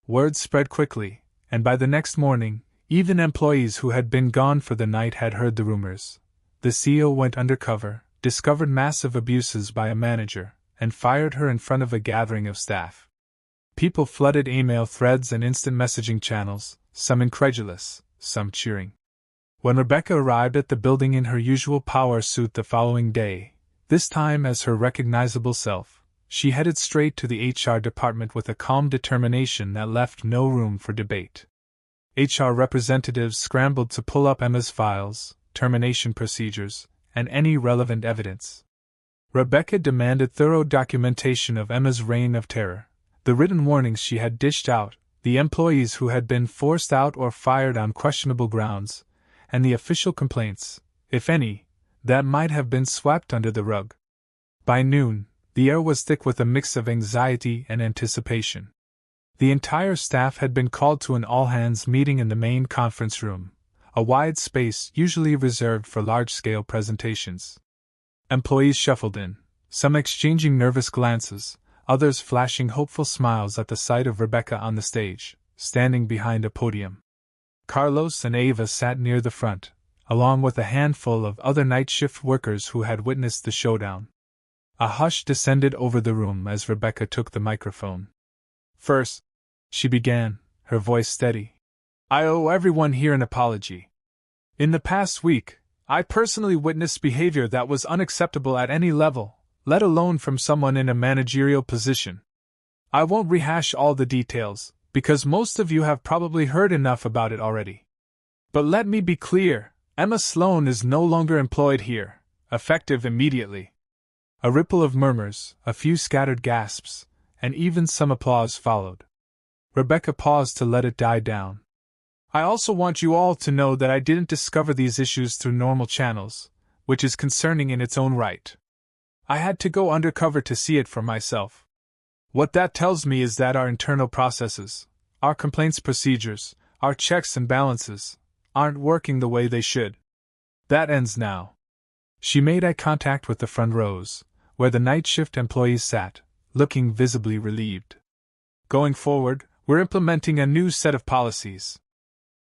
Word spread quickly, and by the next morning, even employees who had been gone for the night had heard the rumors. The CEO went undercover, discovered massive abuses by a manager, and fired her in front of a gathering of staff. People flooded email threads and instant messaging channels, some incredulous, some cheering. When Rebecca arrived at the building in her usual power suit the following day, this time as her recognizable self, she headed straight to the HR department with a calm determination that left no room for debate. HR representatives scrambled to pull up Emma's files, termination procedures, and any relevant evidence. Rebecca demanded thorough documentation of Emma's reign of terror, the written warnings she had dished out, the employees who had been forced out or fired on questionable grounds, and the official complaints, if any, that might have been swept under the rug. By noon, the air was thick with a mix of anxiety and anticipation. The entire staff had been called to an all-hands meeting in the main conference room, a wide space usually reserved for large-scale presentations. Employees shuffled in, some exchanging nervous glances, others flashing hopeful smiles at the sight of Rebecca on the stage, standing behind a podium. Carlos and Ava sat near the front, along with a handful of other night shift workers who had witnessed the showdown. A hush descended over the room as Rebecca took the microphone. "First," she began, her voice steady, "I owe everyone here an apology. In the past week, I personally witnessed behavior that was unacceptable at any level, let alone from someone in a managerial position. I won't rehash all the details, because most of you have probably heard enough about it already. But let me be clear, Emma Sloan is no longer employed here, effective immediately." A ripple of murmurs, a few scattered gasps, and even some applause followed. Rebecca paused to let it die down. "I also want you all to know that I didn't discover these issues through normal channels, which is concerning in its own right. I had to go undercover to see it for myself. What that tells me is that our internal processes, our complaints procedures, our checks and balances, aren't working the way they should. That ends now." She made eye contact with the front rows, where the night shift employees sat, looking visibly relieved. "Going forward, we're implementing a new set of policies.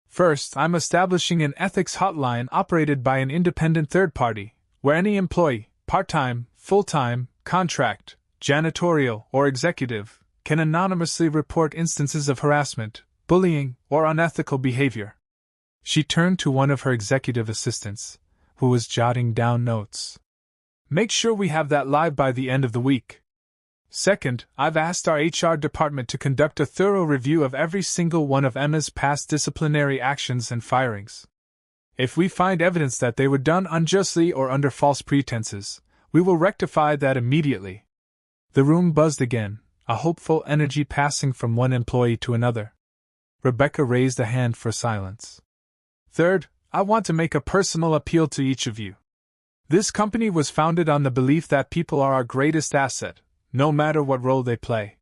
First, I'm establishing an ethics hotline operated by an independent third party, where any employee, part-time, full-time, contract, janitorial, or executive, can anonymously report instances of harassment, bullying, or unethical behavior." She turned to one of her executive assistants, who was jotting down notes. "Make sure we have that live by the end of the week. Second, I've asked our HR department to conduct a thorough review of every single one of Emma's past disciplinary actions and firings. If we find evidence that they were done unjustly or under false pretenses, we will rectify that immediately." The room buzzed again, a hopeful energy passing from one employee to another. Rebecca raised a hand for silence. "Third, I want to make a personal appeal to each of you. This company was founded on the belief that people are our greatest asset, no matter what role they play.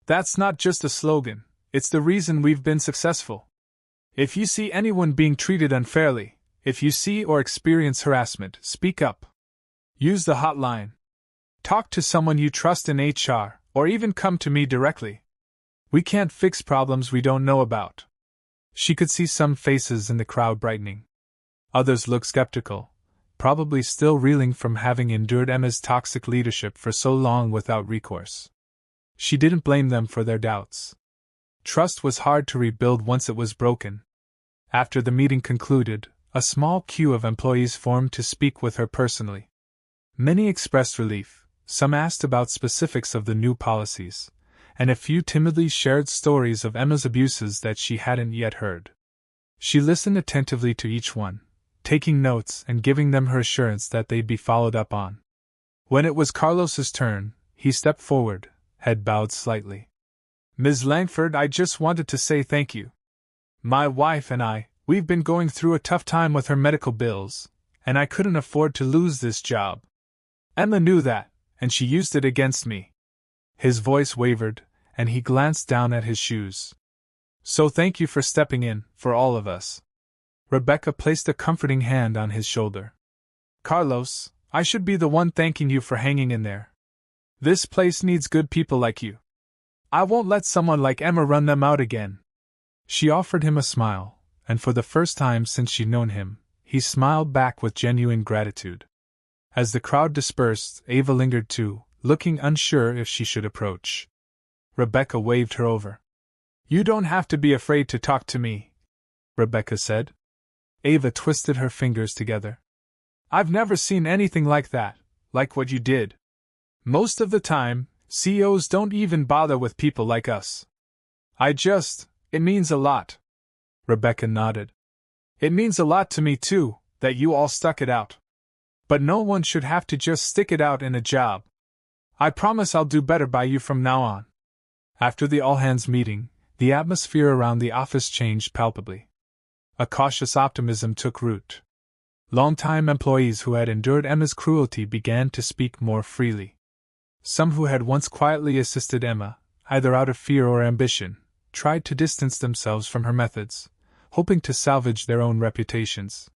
That's not just a slogan, it's the reason we've been successful. If you see anyone being treated unfairly, if you see or experience harassment, speak up. Use the hotline. Talk to someone you trust in HR, or even come to me directly. We can't fix problems we don't know about." She could see some faces in the crowd brightening. Others looked skeptical, probably still reeling from having endured Emma's toxic leadership for so long without recourse. She didn't blame them for their doubts. Trust was hard to rebuild once it was broken. After the meeting concluded, a small queue of employees formed to speak with her personally. Many expressed relief, some asked about specifics of the new policies, and a few timidly shared stories of Emma's abuses that she hadn't yet heard. She listened attentively to each one, taking notes and giving them her assurance that they'd be followed up on. When it was Carlos's turn, he stepped forward, head bowed slightly. "Ms. Langford, I just wanted to say thank you. My wife and we've been going through a tough time with her medical bills, and I couldn't afford to lose this job. Emma knew that, and she used it against me." His voice wavered, and he glanced down at his shoes. So thank you for stepping in, for all of us. Rebecca placed a comforting hand on his shoulder. Carlos, I should be the one thanking you for hanging in there. This place needs good people like you. I won't let someone like Emma run them out again. She offered him a smile, and for the first time since she'd known him, he smiled back with genuine gratitude. As the crowd dispersed, Ava lingered too, looking unsure if she should approach. Rebecca waved her over. You don't have to be afraid to talk to me, Rebecca said. Ava twisted her fingers together. I've never seen anything like that, like what you did. Most of the time, CEOs don't even bother with people like us. It means a lot. Rebecca nodded. It means a lot to me too, that you all stuck it out. But no one should have to just stick it out in a job. I promise I'll do better by you from now on. After the all-hands meeting, the atmosphere around the office changed palpably. A cautious optimism took root. Long-time employees who had endured Emma's cruelty began to speak more freely. Some who had once quietly assisted Emma, either out of fear or ambition, tried to distance themselves from her methods, hoping to salvage their own reputations.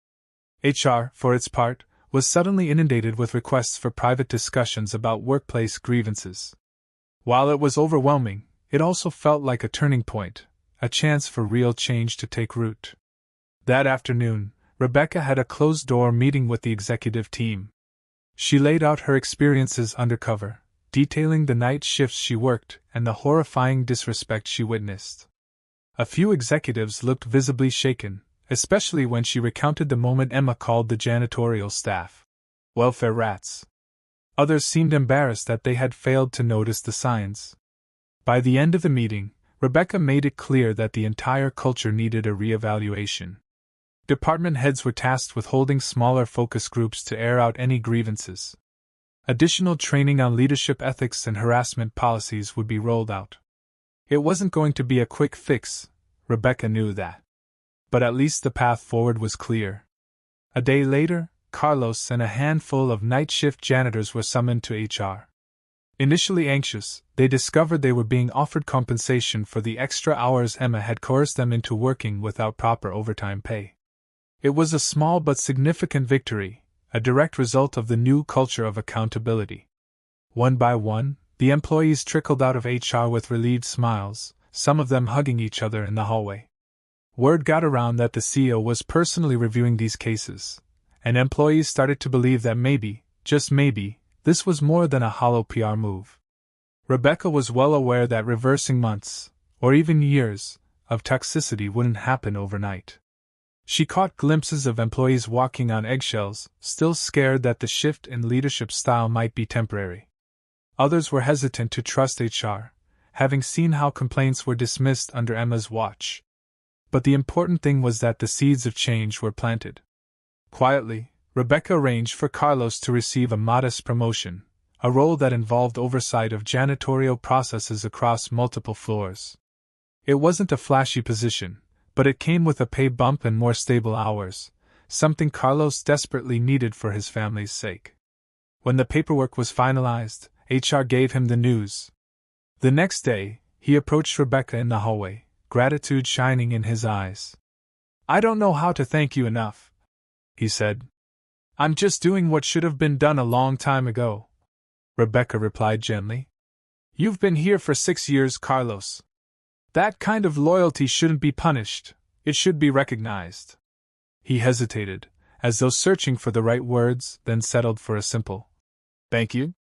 HR, for its part, was suddenly inundated with requests for private discussions about workplace grievances. While it was overwhelming, it also felt like a turning point, a chance for real change to take root. That afternoon, Rebecca had a closed-door meeting with the executive team. She laid out her experiences undercover, detailing the night shifts she worked and the horrifying disrespect she witnessed. A few executives looked visibly shaken, especially when she recounted the moment Emma called the janitorial staff welfare rats. Others seemed embarrassed that they had failed to notice the signs. By the end of the meeting, Rebecca made it clear that the entire culture needed a re-evaluation. Department heads were tasked with holding smaller focus groups to air out any grievances. Additional training on leadership ethics and harassment policies would be rolled out. It wasn't going to be a quick fix, Rebecca knew that. But at least the path forward was clear. A day later, Carlos and a handful of night shift janitors were summoned to HR. Initially anxious, they discovered they were being offered compensation for the extra hours Emma had coerced them into working without proper overtime pay. It was a small but significant victory, a direct result of the new culture of accountability. One by one, the employees trickled out of HR with relieved smiles, some of them hugging each other in the hallway. Word got around that the CEO was personally reviewing these cases, and employees started to believe that maybe, just maybe, this was more than a hollow PR move. Rebecca was well aware that reversing months, or even years, of toxicity wouldn't happen overnight. She caught glimpses of employees walking on eggshells, still scared that the shift in leadership style might be temporary. Others were hesitant to trust HR, having seen how complaints were dismissed under Emma's watch. But the important thing was that the seeds of change were planted. Quietly, Rebecca arranged for Carlos to receive a modest promotion, a role that involved oversight of janitorial processes across multiple floors. It wasn't a flashy position, but it came with a pay bump and more stable hours, something Carlos desperately needed for his family's sake. When the paperwork was finalized, HR gave him the news. The next day, he approached Rebecca in the hallway, gratitude shining in his eyes. "I don't know how to thank you enough," he said. "I'm just doing what should have been done a long time ago," Rebecca replied gently. "You've been here for 6 years, Carlos. That kind of loyalty shouldn't be punished, it should be recognized." He hesitated, as though searching for the right words, then settled for a simple "thank you."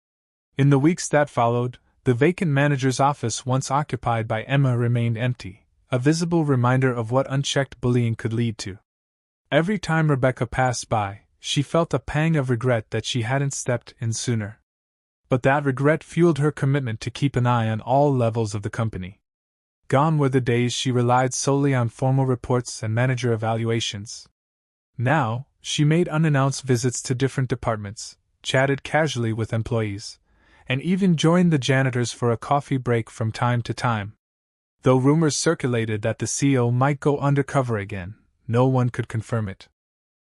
In the weeks that followed, the vacant manager's office once occupied by Emma remained empty, a visible reminder of what unchecked bullying could lead to. Every time Rebecca passed by, she felt a pang of regret that she hadn't stepped in sooner. But that regret fueled her commitment to keep an eye on all levels of the company. Gone were the days she relied solely on formal reports and manager evaluations. Now, she made unannounced visits to different departments, chatted casually with employees, and even joined the janitors for a coffee break from time to time. Though rumors circulated that the CEO might go undercover again, no one could confirm it.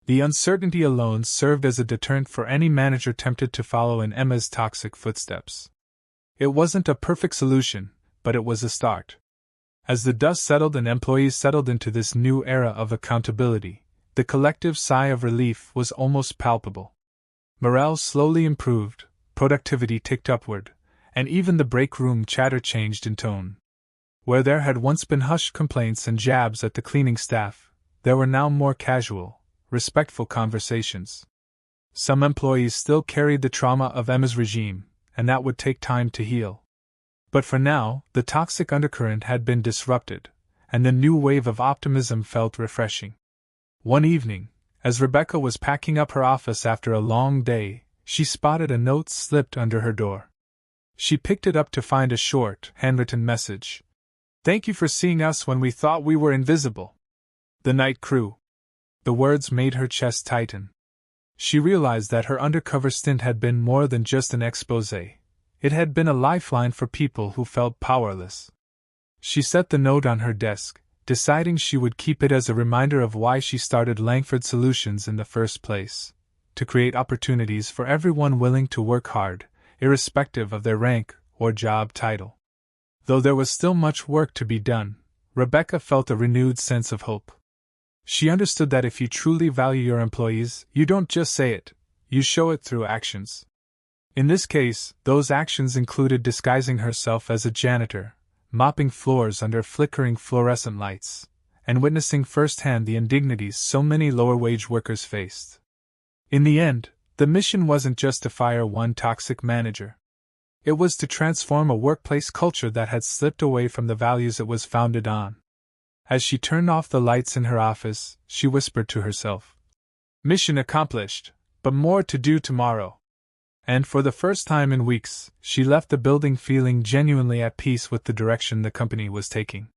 The uncertainty alone served as a deterrent for any manager tempted to follow in Emma's toxic footsteps. It wasn't a perfect solution, but it was a start. As the dust settled and employees settled into this new era of accountability, the collective sigh of relief was almost palpable. Morale slowly improved, productivity ticked upward, and even the break room chatter changed in tone. Where there had once been hushed complaints and jabs at the cleaning staff, there were now more casual, respectful conversations. Some employees still carried the trauma of Emma's regime, and that would take time to heal. But for now, the toxic undercurrent had been disrupted, and the new wave of optimism felt refreshing. One evening, as Rebecca was packing up her office after a long day, she spotted a note slipped under her door. She picked it up to find a short, handwritten message. "Thank you for seeing us when we thought we were invisible. The night crew." The words made her chest tighten. She realized that her undercover stint had been more than just an exposé. It had been a lifeline for people who felt powerless. She set the note on her desk, deciding she would keep it as a reminder of why she started Langford Solutions in the first place: to create opportunities for everyone willing to work hard, irrespective of their rank or job title. Though there was still much work to be done, Rebecca felt a renewed sense of hope. She understood that if you truly value your employees, you don't just say it, you show it through actions. In this case, those actions included disguising herself as a janitor, mopping floors under flickering fluorescent lights, and witnessing firsthand the indignities so many lower-wage workers faced. In the end, the mission wasn't just to fire one toxic manager. It was to transform a workplace culture that had slipped away from the values it was founded on. As she turned off the lights in her office, she whispered to herself, "Mission accomplished, but more to do tomorrow." And for the first time in weeks, she left the building feeling genuinely at peace with the direction the company was taking.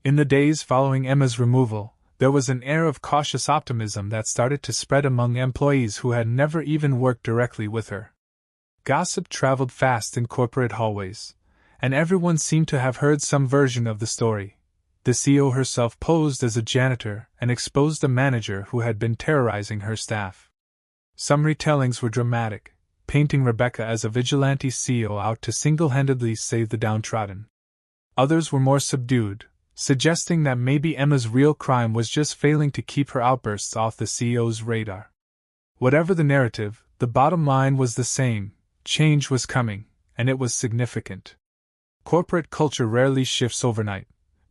In the days following Emma's removal, there was an air of cautious optimism that started to spread among employees who had never even worked directly with her. Gossip traveled fast in corporate hallways, and everyone seemed to have heard some version of the story. The CEO herself posed as a janitor and exposed a manager who had been terrorizing her staff. Some retellings were dramatic, painting Rebecca as a vigilante CEO out to single-handedly save the downtrodden. Others were more subdued, suggesting that maybe Emma's real crime was just failing to keep her outbursts off the CEO's radar. Whatever the narrative, the bottom line was the same: change was coming, and it was significant. Corporate culture rarely shifts overnight,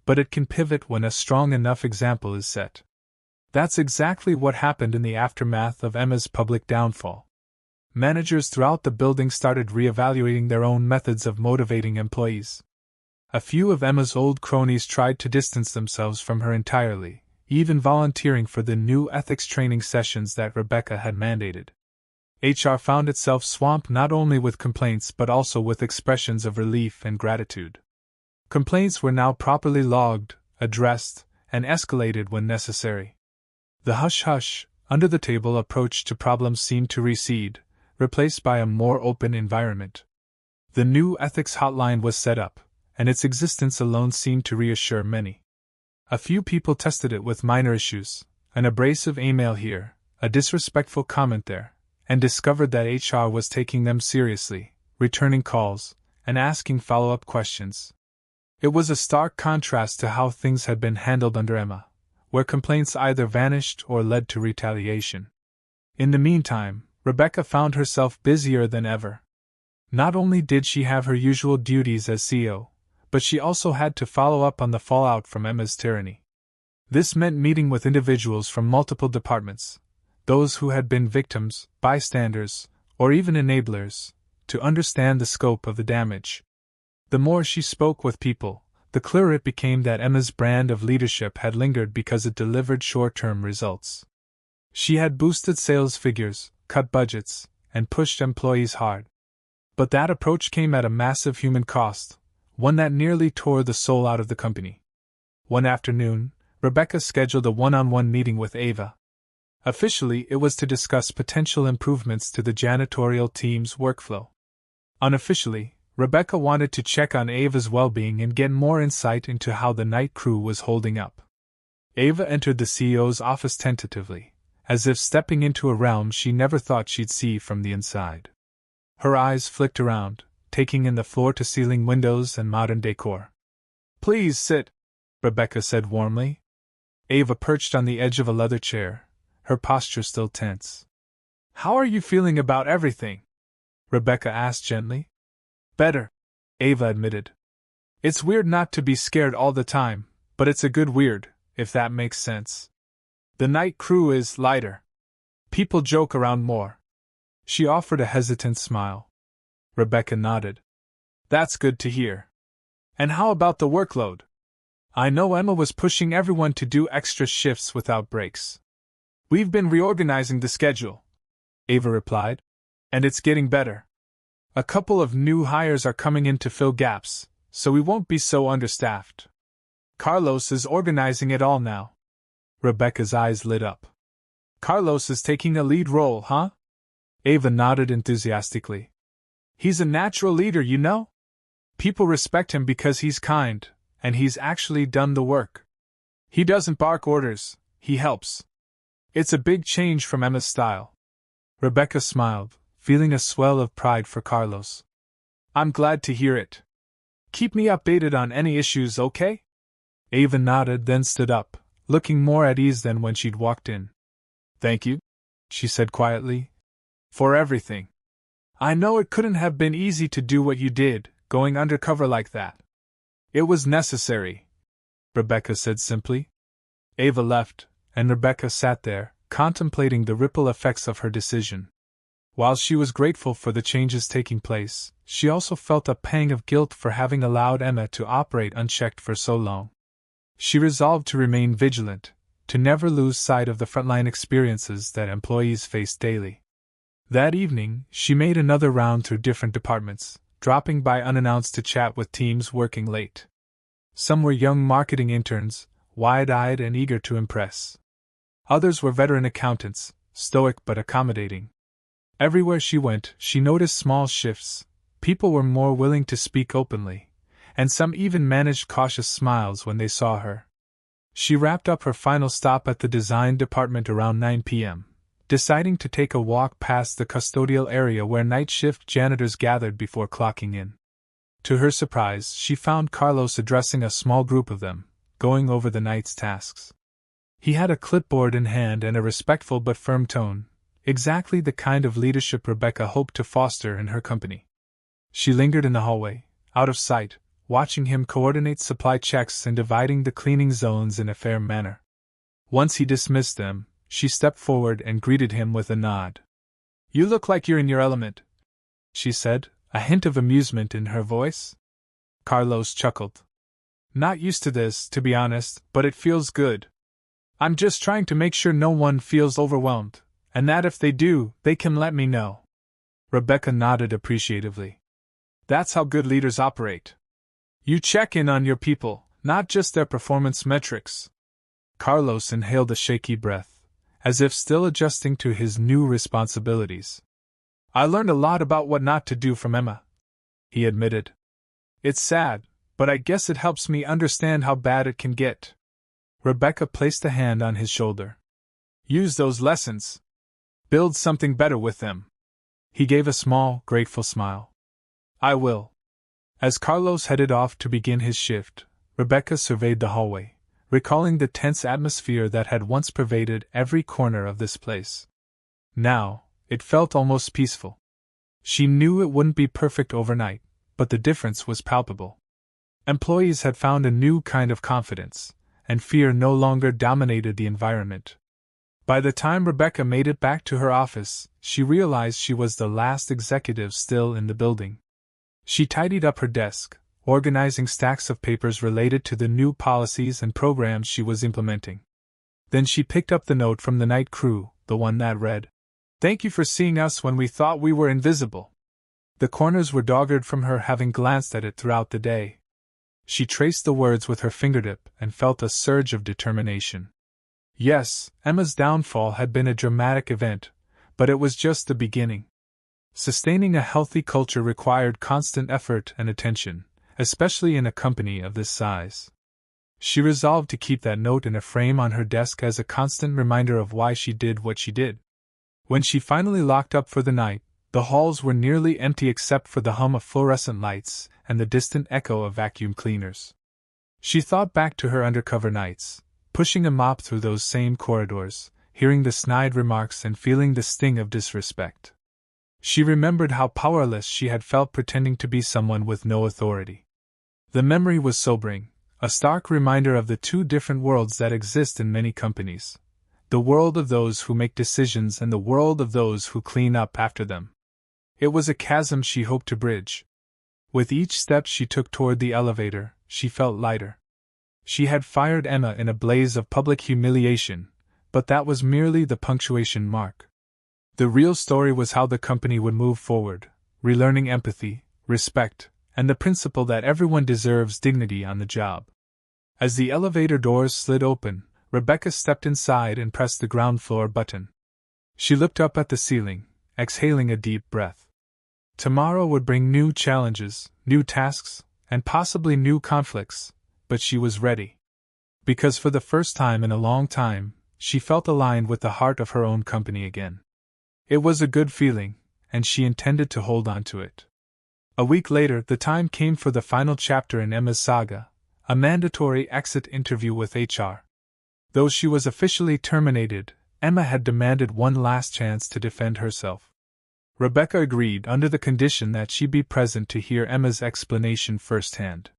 but it can pivot when a strong enough example is set. That's exactly what happened in the aftermath of Emma's public downfall. Managers throughout the building started reevaluating their own methods of motivating employees. A few of Emma's old cronies tried to distance themselves from her entirely, even volunteering for the new ethics training sessions that Rebecca had mandated. HR found itself swamped not only with complaints but also with expressions of relief and gratitude. Complaints were now properly logged, addressed, and escalated when necessary. The hush-hush, under-the-table approach to problems seemed to recede, replaced by a more open environment. The new ethics hotline was set up, and its existence alone seemed to reassure many. A few people tested it with minor issues, an abrasive email here, a disrespectful comment there, and discovered that HR was taking them seriously, returning calls, and asking follow-up questions. It was a stark contrast to how things had been handled under Emma, where complaints either vanished or led to retaliation. In the meantime, Rebecca found herself busier than ever. Not only did she have her usual duties as CEO, but she also had to follow up on the fallout from Emma's tyranny. This meant meeting with individuals from multiple departments, those who had been victims, bystanders, or even enablers, to understand the scope of the damage. The more she spoke with people, the clearer it became that Emma's brand of leadership had lingered because it delivered short-term results. She had boosted sales figures, cut budgets, and pushed employees hard. But that approach came at a massive human cost, one that nearly tore the soul out of the company. One afternoon, Rebecca scheduled a one-on-one meeting with Ava. Officially, it was to discuss potential improvements to the janitorial team's workflow. Unofficially, Rebecca wanted to check on Ava's well-being and get more insight into how the night crew was holding up. Ava entered the CEO's office tentatively, as if stepping into a realm she never thought she'd see from the inside. Her eyes flicked around, taking in the floor-to-ceiling windows and modern decor. "Please sit," Rebecca said warmly. Ava perched on the edge of a leather chair, her posture still tense. "How are you feeling about everything?" Rebecca asked gently. "Better," Ava admitted. "It's weird not to be scared all the time, but it's a good weird, if that makes sense. The night crew is lighter. People joke around more." She offered a hesitant smile. Rebecca nodded. "That's good to hear. And how about the workload? I know Emma was pushing everyone to do extra shifts without breaks." "We've been reorganizing the schedule," Ava replied, "and it's getting better. A couple of new hires are coming in to fill gaps, so we won't be so understaffed. Carlos is organizing it all now." Rebecca's eyes lit up. "Carlos is taking a lead role, huh?" Ava nodded enthusiastically. "He's a natural leader, you know? People respect him because he's kind, and he's actually done the work. He doesn't bark orders, he helps. It's a big change from Emma's style." Rebecca smiled, feeling a swell of pride for Carlos. "I'm glad to hear it. Keep me updated on any issues, okay?" Ava nodded, then stood up, looking more at ease than when she'd walked in. "Thank you," she said quietly, "for everything. I know it couldn't have been easy to do what you did, going undercover like that." "It was necessary," Rebecca said simply. Ava left, and Rebecca sat there, contemplating the ripple effects of her decision. While she was grateful for the changes taking place, she also felt a pang of guilt for having allowed Emma to operate unchecked for so long. She resolved to remain vigilant, to never lose sight of the frontline experiences that employees face daily. That evening, she made another round through different departments, dropping by unannounced to chat with teams working late. Some were young marketing interns, wide-eyed and eager to impress. Others were veteran accountants, stoic but accommodating. Everywhere she went, she noticed small shifts. People were more willing to speak openly, and some even managed cautious smiles when they saw her. She wrapped up her final stop at the design department around 9 p.m., deciding to take a walk past the custodial area where night shift janitors gathered before clocking in. To her surprise, she found Carlos addressing a small group of them, going over the night's tasks. He had a clipboard in hand and a respectful but firm tone, exactly the kind of leadership Rebecca hoped to foster in her company. She lingered in the hallway, out of sight, watching him coordinate supply checks and dividing the cleaning zones in a fair manner. Once he dismissed them, she stepped forward and greeted him with a nod. "You look like you're in your element," she said, a hint of amusement in her voice. Carlos chuckled. "Not used to this, to be honest, but it feels good. I'm just trying to make sure no one feels overwhelmed, and that if they do, they can let me know." Rebecca nodded appreciatively. "That's how good leaders operate. You check in on your people, not just their performance metrics." Carlos inhaled a shaky breath, as if still adjusting to his new responsibilities. "I learned a lot about what not to do from Emma," he admitted. "It's sad, but I guess it helps me understand how bad it can get." Rebecca placed a hand on his shoulder. "Use those lessons. Build something better with them." He gave a small, grateful smile. "I will." As Carlos headed off to begin his shift, Rebecca surveyed the hallway, recalling the tense atmosphere that had once pervaded every corner of this place. Now, it felt almost peaceful. She knew it wouldn't be perfect overnight, but the difference was palpable. Employees had found a new kind of confidence, and fear no longer dominated the environment. By the time Rebecca made it back to her office, she realized she was the last executive still in the building. She tidied up her desk, organizing stacks of papers related to the new policies and programs she was implementing. Then she picked up the note from the night crew, the one that read, "Thank you for seeing us when we thought we were invisible." The corners were dogged from her having glanced at it throughout the day. She traced the words with her fingertip and felt a surge of determination. Yes, Emma's downfall had been a dramatic event, but it was just the beginning. Sustaining a healthy culture required constant effort and attention, especially in a company of this size. She resolved to keep that note in a frame on her desk as a constant reminder of why she did what she did. When she finally locked up for the night, The halls were nearly empty except for the hum of fluorescent lights and the distant echo of vacuum cleaners. She thought back to her undercover nights, pushing a mop through those same corridors, hearing the snide remarks and feeling the sting of disrespect. She remembered how powerless she had felt pretending to be someone with no authority. The memory was sobering, a stark reminder of the two different worlds that exist in many companies: the world of those who make decisions and the world of those who clean up after them. It was a chasm she hoped to bridge. With each step she took toward the elevator, she felt lighter. She had fired Emma in a blaze of public humiliation, but that was merely the punctuation mark. The real story was how the company would move forward, relearning empathy, respect, and the principle that everyone deserves dignity on the job. As the elevator doors slid open, Rebecca stepped inside and pressed the ground floor button. She looked up at the ceiling, exhaling a deep breath. Tomorrow would bring new challenges, new tasks, and possibly new conflicts, but she was ready. Because for the first time in a long time, she felt aligned with the heart of her own company again. It was a good feeling, and she intended to hold on to it. A week later, the time came for the final chapter in Emma's saga, a mandatory exit interview with HR. Though she was officially terminated, Emma had demanded one last chance to defend herself. Rebecca agreed under the condition that she be present to hear Emma's explanation firsthand.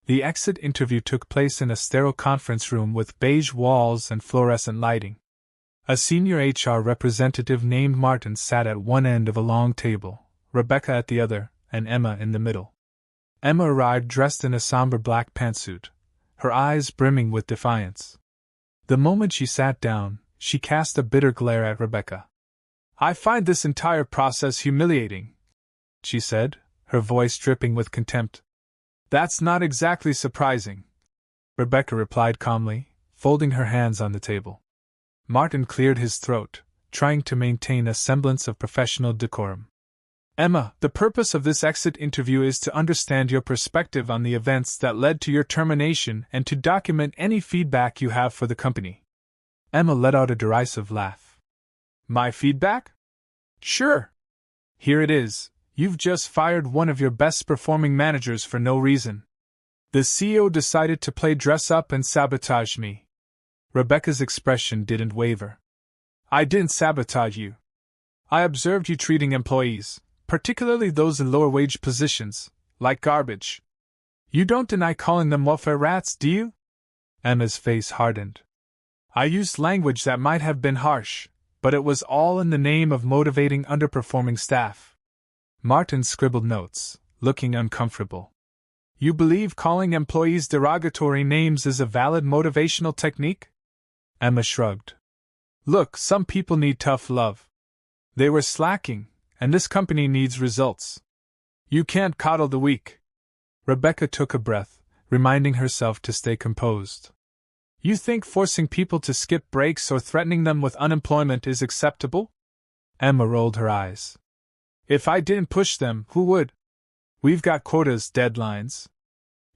The exit interview took place in a sterile conference room with beige walls and fluorescent lighting. A senior HR representative named Martin sat at one end of a long table, Rebecca at the other, and Emma in the middle. Emma arrived dressed in a somber black pantsuit, her eyes brimming with defiance. The moment she sat down, she cast a bitter glare at Rebecca. "I find this entire process humiliating," she said, her voice dripping with contempt. "That's not exactly surprising," Rebecca replied calmly, folding her hands on the table. Martin cleared his throat, trying to maintain a semblance of professional decorum. "Emma, the purpose of this exit interview is to understand your perspective on the events that led to your termination and to document any feedback you have for the company." Emma let out a derisive laugh. "My feedback? Sure. Here it is. You've just fired one of your best performing managers for no reason. The CEO decided to play dress up and sabotage me." Rebecca's expression didn't waver. "I didn't sabotage you. I observed you treating employees, particularly those in lower wage positions, like garbage. You don't deny calling them welfare rats, do you?" Emma's face hardened. "I used language that might have been harsh, but it was all in the name of motivating underperforming staff." Martin scribbled notes, looking uncomfortable. "You believe calling employees derogatory names is a valid motivational technique?" Emma shrugged. "Look, some people need tough love. They were slacking, and this company needs results. You can't coddle the weak." Rebecca took a breath, reminding herself to stay composed. "You think forcing people to skip breaks or threatening them with unemployment is acceptable?" Emma rolled her eyes. "If I didn't push them, who would? We've got quotas, deadlines.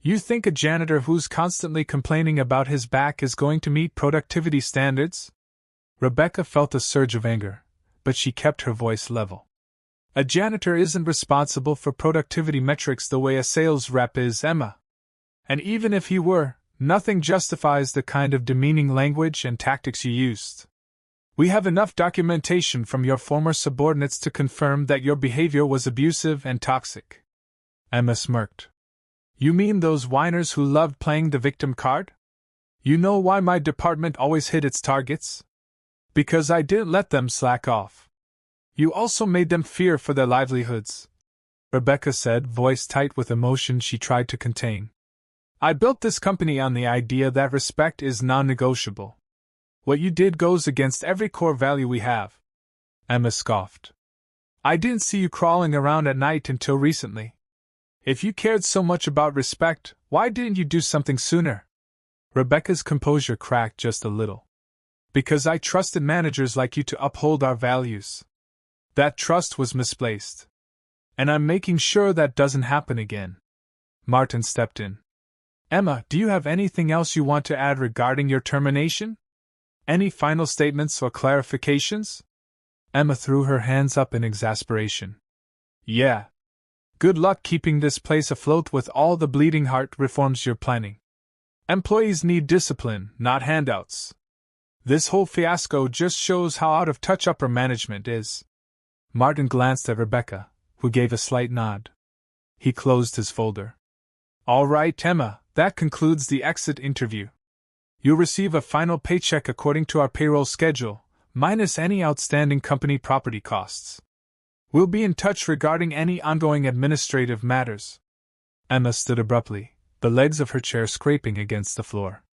You think a janitor who's constantly complaining about his back is going to meet productivity standards?" Rebecca felt a surge of anger, but she kept her voice level. "A janitor isn't responsible for productivity metrics the way a sales rep is, Emma. And even if he were, nothing justifies the kind of demeaning language and tactics you used. We have enough documentation from your former subordinates to confirm that your behavior was abusive and toxic." Emma smirked. "You mean those whiners who loved playing the victim card? You know why my department always hit its targets? Because I didn't let them slack off. You also made them fear for their livelihoods," Rebecca said, voice tight with emotion she tried to contain. "I built this company on the idea that respect is non-negotiable. What you did goes against every core value we have." Emma scoffed. "I didn't see you crawling around at night until recently. If you cared so much about respect, why didn't you do something sooner?" Rebecca's composure cracked just a little. "Because I trusted managers like you to uphold our values. That trust was misplaced. And I'm making sure that doesn't happen again." Martin stepped in. "Emma, do you have anything else you want to add regarding your termination? Any final statements or clarifications?" Emma threw her hands up in exasperation. Yeah. Good luck keeping this place afloat with all the bleeding heart reforms you're planning. Employees need discipline, not handouts. This whole fiasco just shows how out of touch upper management is. Martin glanced at Rebecca, who gave a slight nod. He closed his folder. All right, Emma, that concludes the exit interview. You'll receive a final paycheck according to our payroll schedule, minus any outstanding company property costs. We'll be in touch regarding any ongoing administrative matters. Emma stood abruptly, the legs of her chair scraping against the floor.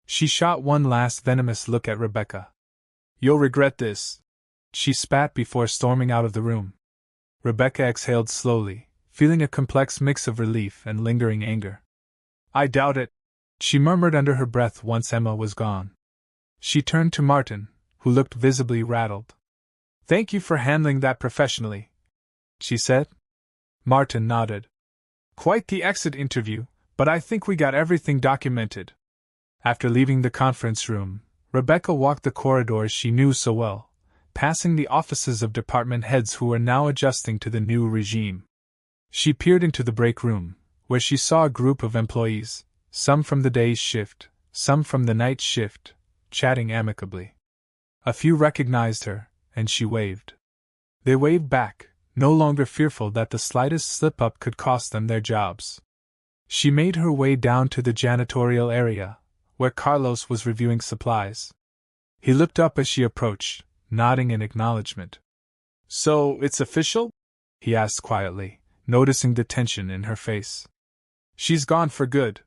She shot one last venomous look at Rebecca. You'll regret this, she spat before storming out of the room. Rebecca exhaled slowly, feeling a complex mix of relief and lingering anger. I doubt it, she murmured under her breath once Emma was gone. She turned to Martin, who looked visibly rattled. Thank you for handling that professionally, she said. Martin nodded. Quite the exit interview, but I think we got everything documented. After leaving the conference room, Rebecca walked the corridors she knew so well, passing the offices of department heads who were now adjusting to the new regime. She peered into the break room, where she saw a group of employees, some from the day's shift, some from the night shift, chatting amicably. A few recognized her, and she waved. They waved back, no longer fearful that the slightest slip-up could cost them their jobs. She made her way down to the janitorial area, where Carlos was reviewing supplies. He looked up as she approached, nodding in acknowledgement. So, it's official? He asked quietly, noticing the tension in her face. She's gone for good,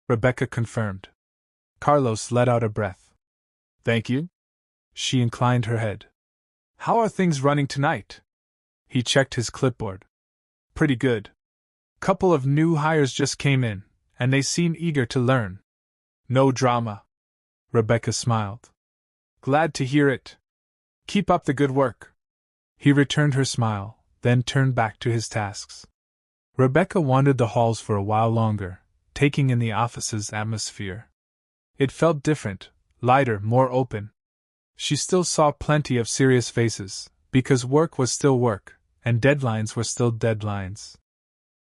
Rebecca confirmed. Carlos let out a breath. Thank you? She inclined her head. How are things running tonight? He checked his clipboard. Pretty good. Couple of new hires just came in, and they seem eager to learn. No drama. Rebecca smiled. Glad to hear it. Keep up the good work. He returned her smile, then turned back to his tasks. Rebecca wandered the halls for a while longer, taking in the office's atmosphere. It felt different, lighter, more open. She still saw plenty of serious faces, because work was still work, and deadlines were still deadlines.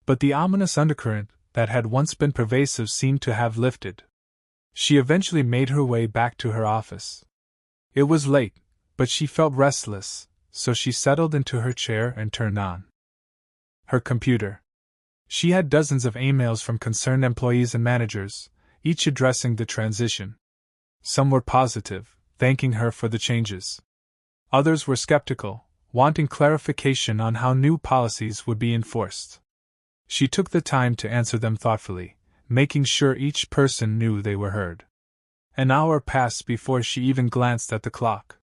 But the ominous undercurrent that had once been pervasive seemed to have lifted. She eventually made her way back to her office. It was late, but she felt restless, so she settled into her chair and turned on her computer. She had dozens of emails from concerned employees and managers, each addressing the transition. Some were positive, thanking her for the changes. Others were skeptical, wanting clarification on how new policies would be enforced. She took the time to answer them thoughtfully, making sure each person knew they were heard. An hour passed before she even glanced at the clock.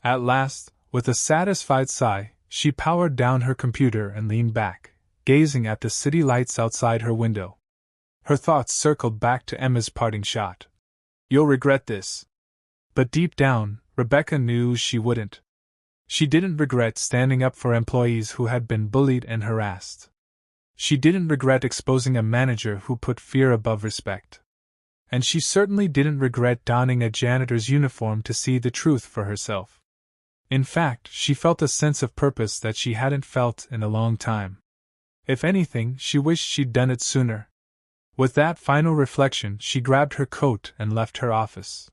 At last, with a satisfied sigh, she powered down her computer and leaned back, gazing at the city lights outside her window. Her thoughts circled back to Emma's parting shot. You'll regret this. But deep down, Rebecca knew she wouldn't. She didn't regret standing up for employees who had been bullied and harassed. She didn't regret exposing a manager who put fear above respect. And she certainly didn't regret donning a janitor's uniform to see the truth for herself. In fact, she felt a sense of purpose that she hadn't felt in a long time. If anything, she wished she'd done it sooner. With that final reflection, she grabbed her coat and left her office.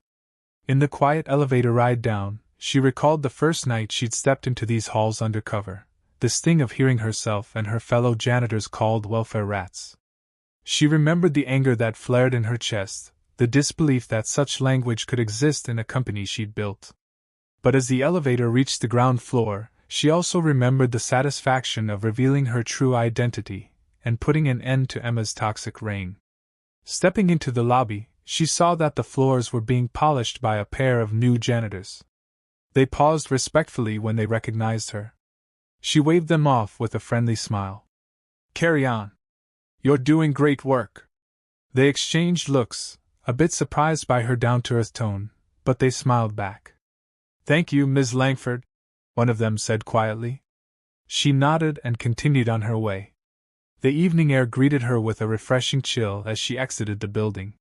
In the quiet elevator ride down, she recalled the first night she'd stepped into these halls undercover, the sting of hearing herself and her fellow janitors called welfare rats. She remembered the anger that flared in her chest, the disbelief that such language could exist in a company she'd built. But as the elevator reached the ground floor, she also remembered the satisfaction of revealing her true identity and putting an end to Emma's toxic reign. Stepping into the lobby, she saw that the floors were being polished by a pair of new janitors. They paused respectfully when they recognized her. She waved them off with a friendly smile. Carry on. You're doing great work. They exchanged looks, a bit surprised by her down-to-earth tone, but they smiled back. Thank you, Ms. Langford, one of them said quietly. She nodded and continued on her way. The evening air greeted her with a refreshing chill as she exited the building.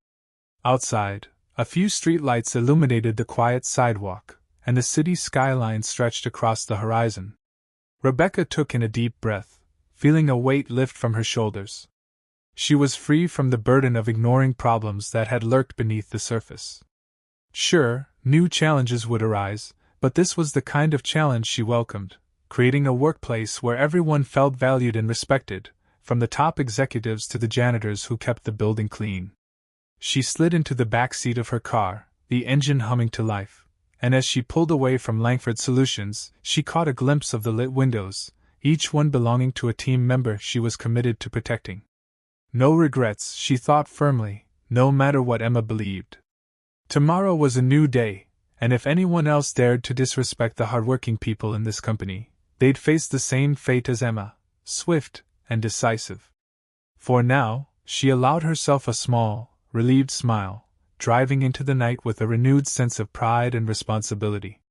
Outside, a few streetlights illuminated the quiet sidewalk, and the city skyline stretched across the horizon. Rebecca took in a deep breath, feeling a weight lift from her shoulders. She was free from the burden of ignoring problems that had lurked beneath the surface. Sure, new challenges would arise, but this was the kind of challenge she welcomed, creating a workplace where everyone felt valued and respected, from the top executives to the janitors who kept the building clean. She slid into the back seat of her car, the engine humming to life, and as she pulled away from Langford Solutions, she caught a glimpse of the lit windows, each one belonging to a team member she was committed to protecting. No regrets, she thought firmly, no matter what Emma believed. Tomorrow was a new day, and if anyone else dared to disrespect the hardworking people in this company, they'd face the same fate as Emma, swift and decisive. For now, she allowed herself a small, relieved smile, driving into the night with a renewed sense of pride and responsibility.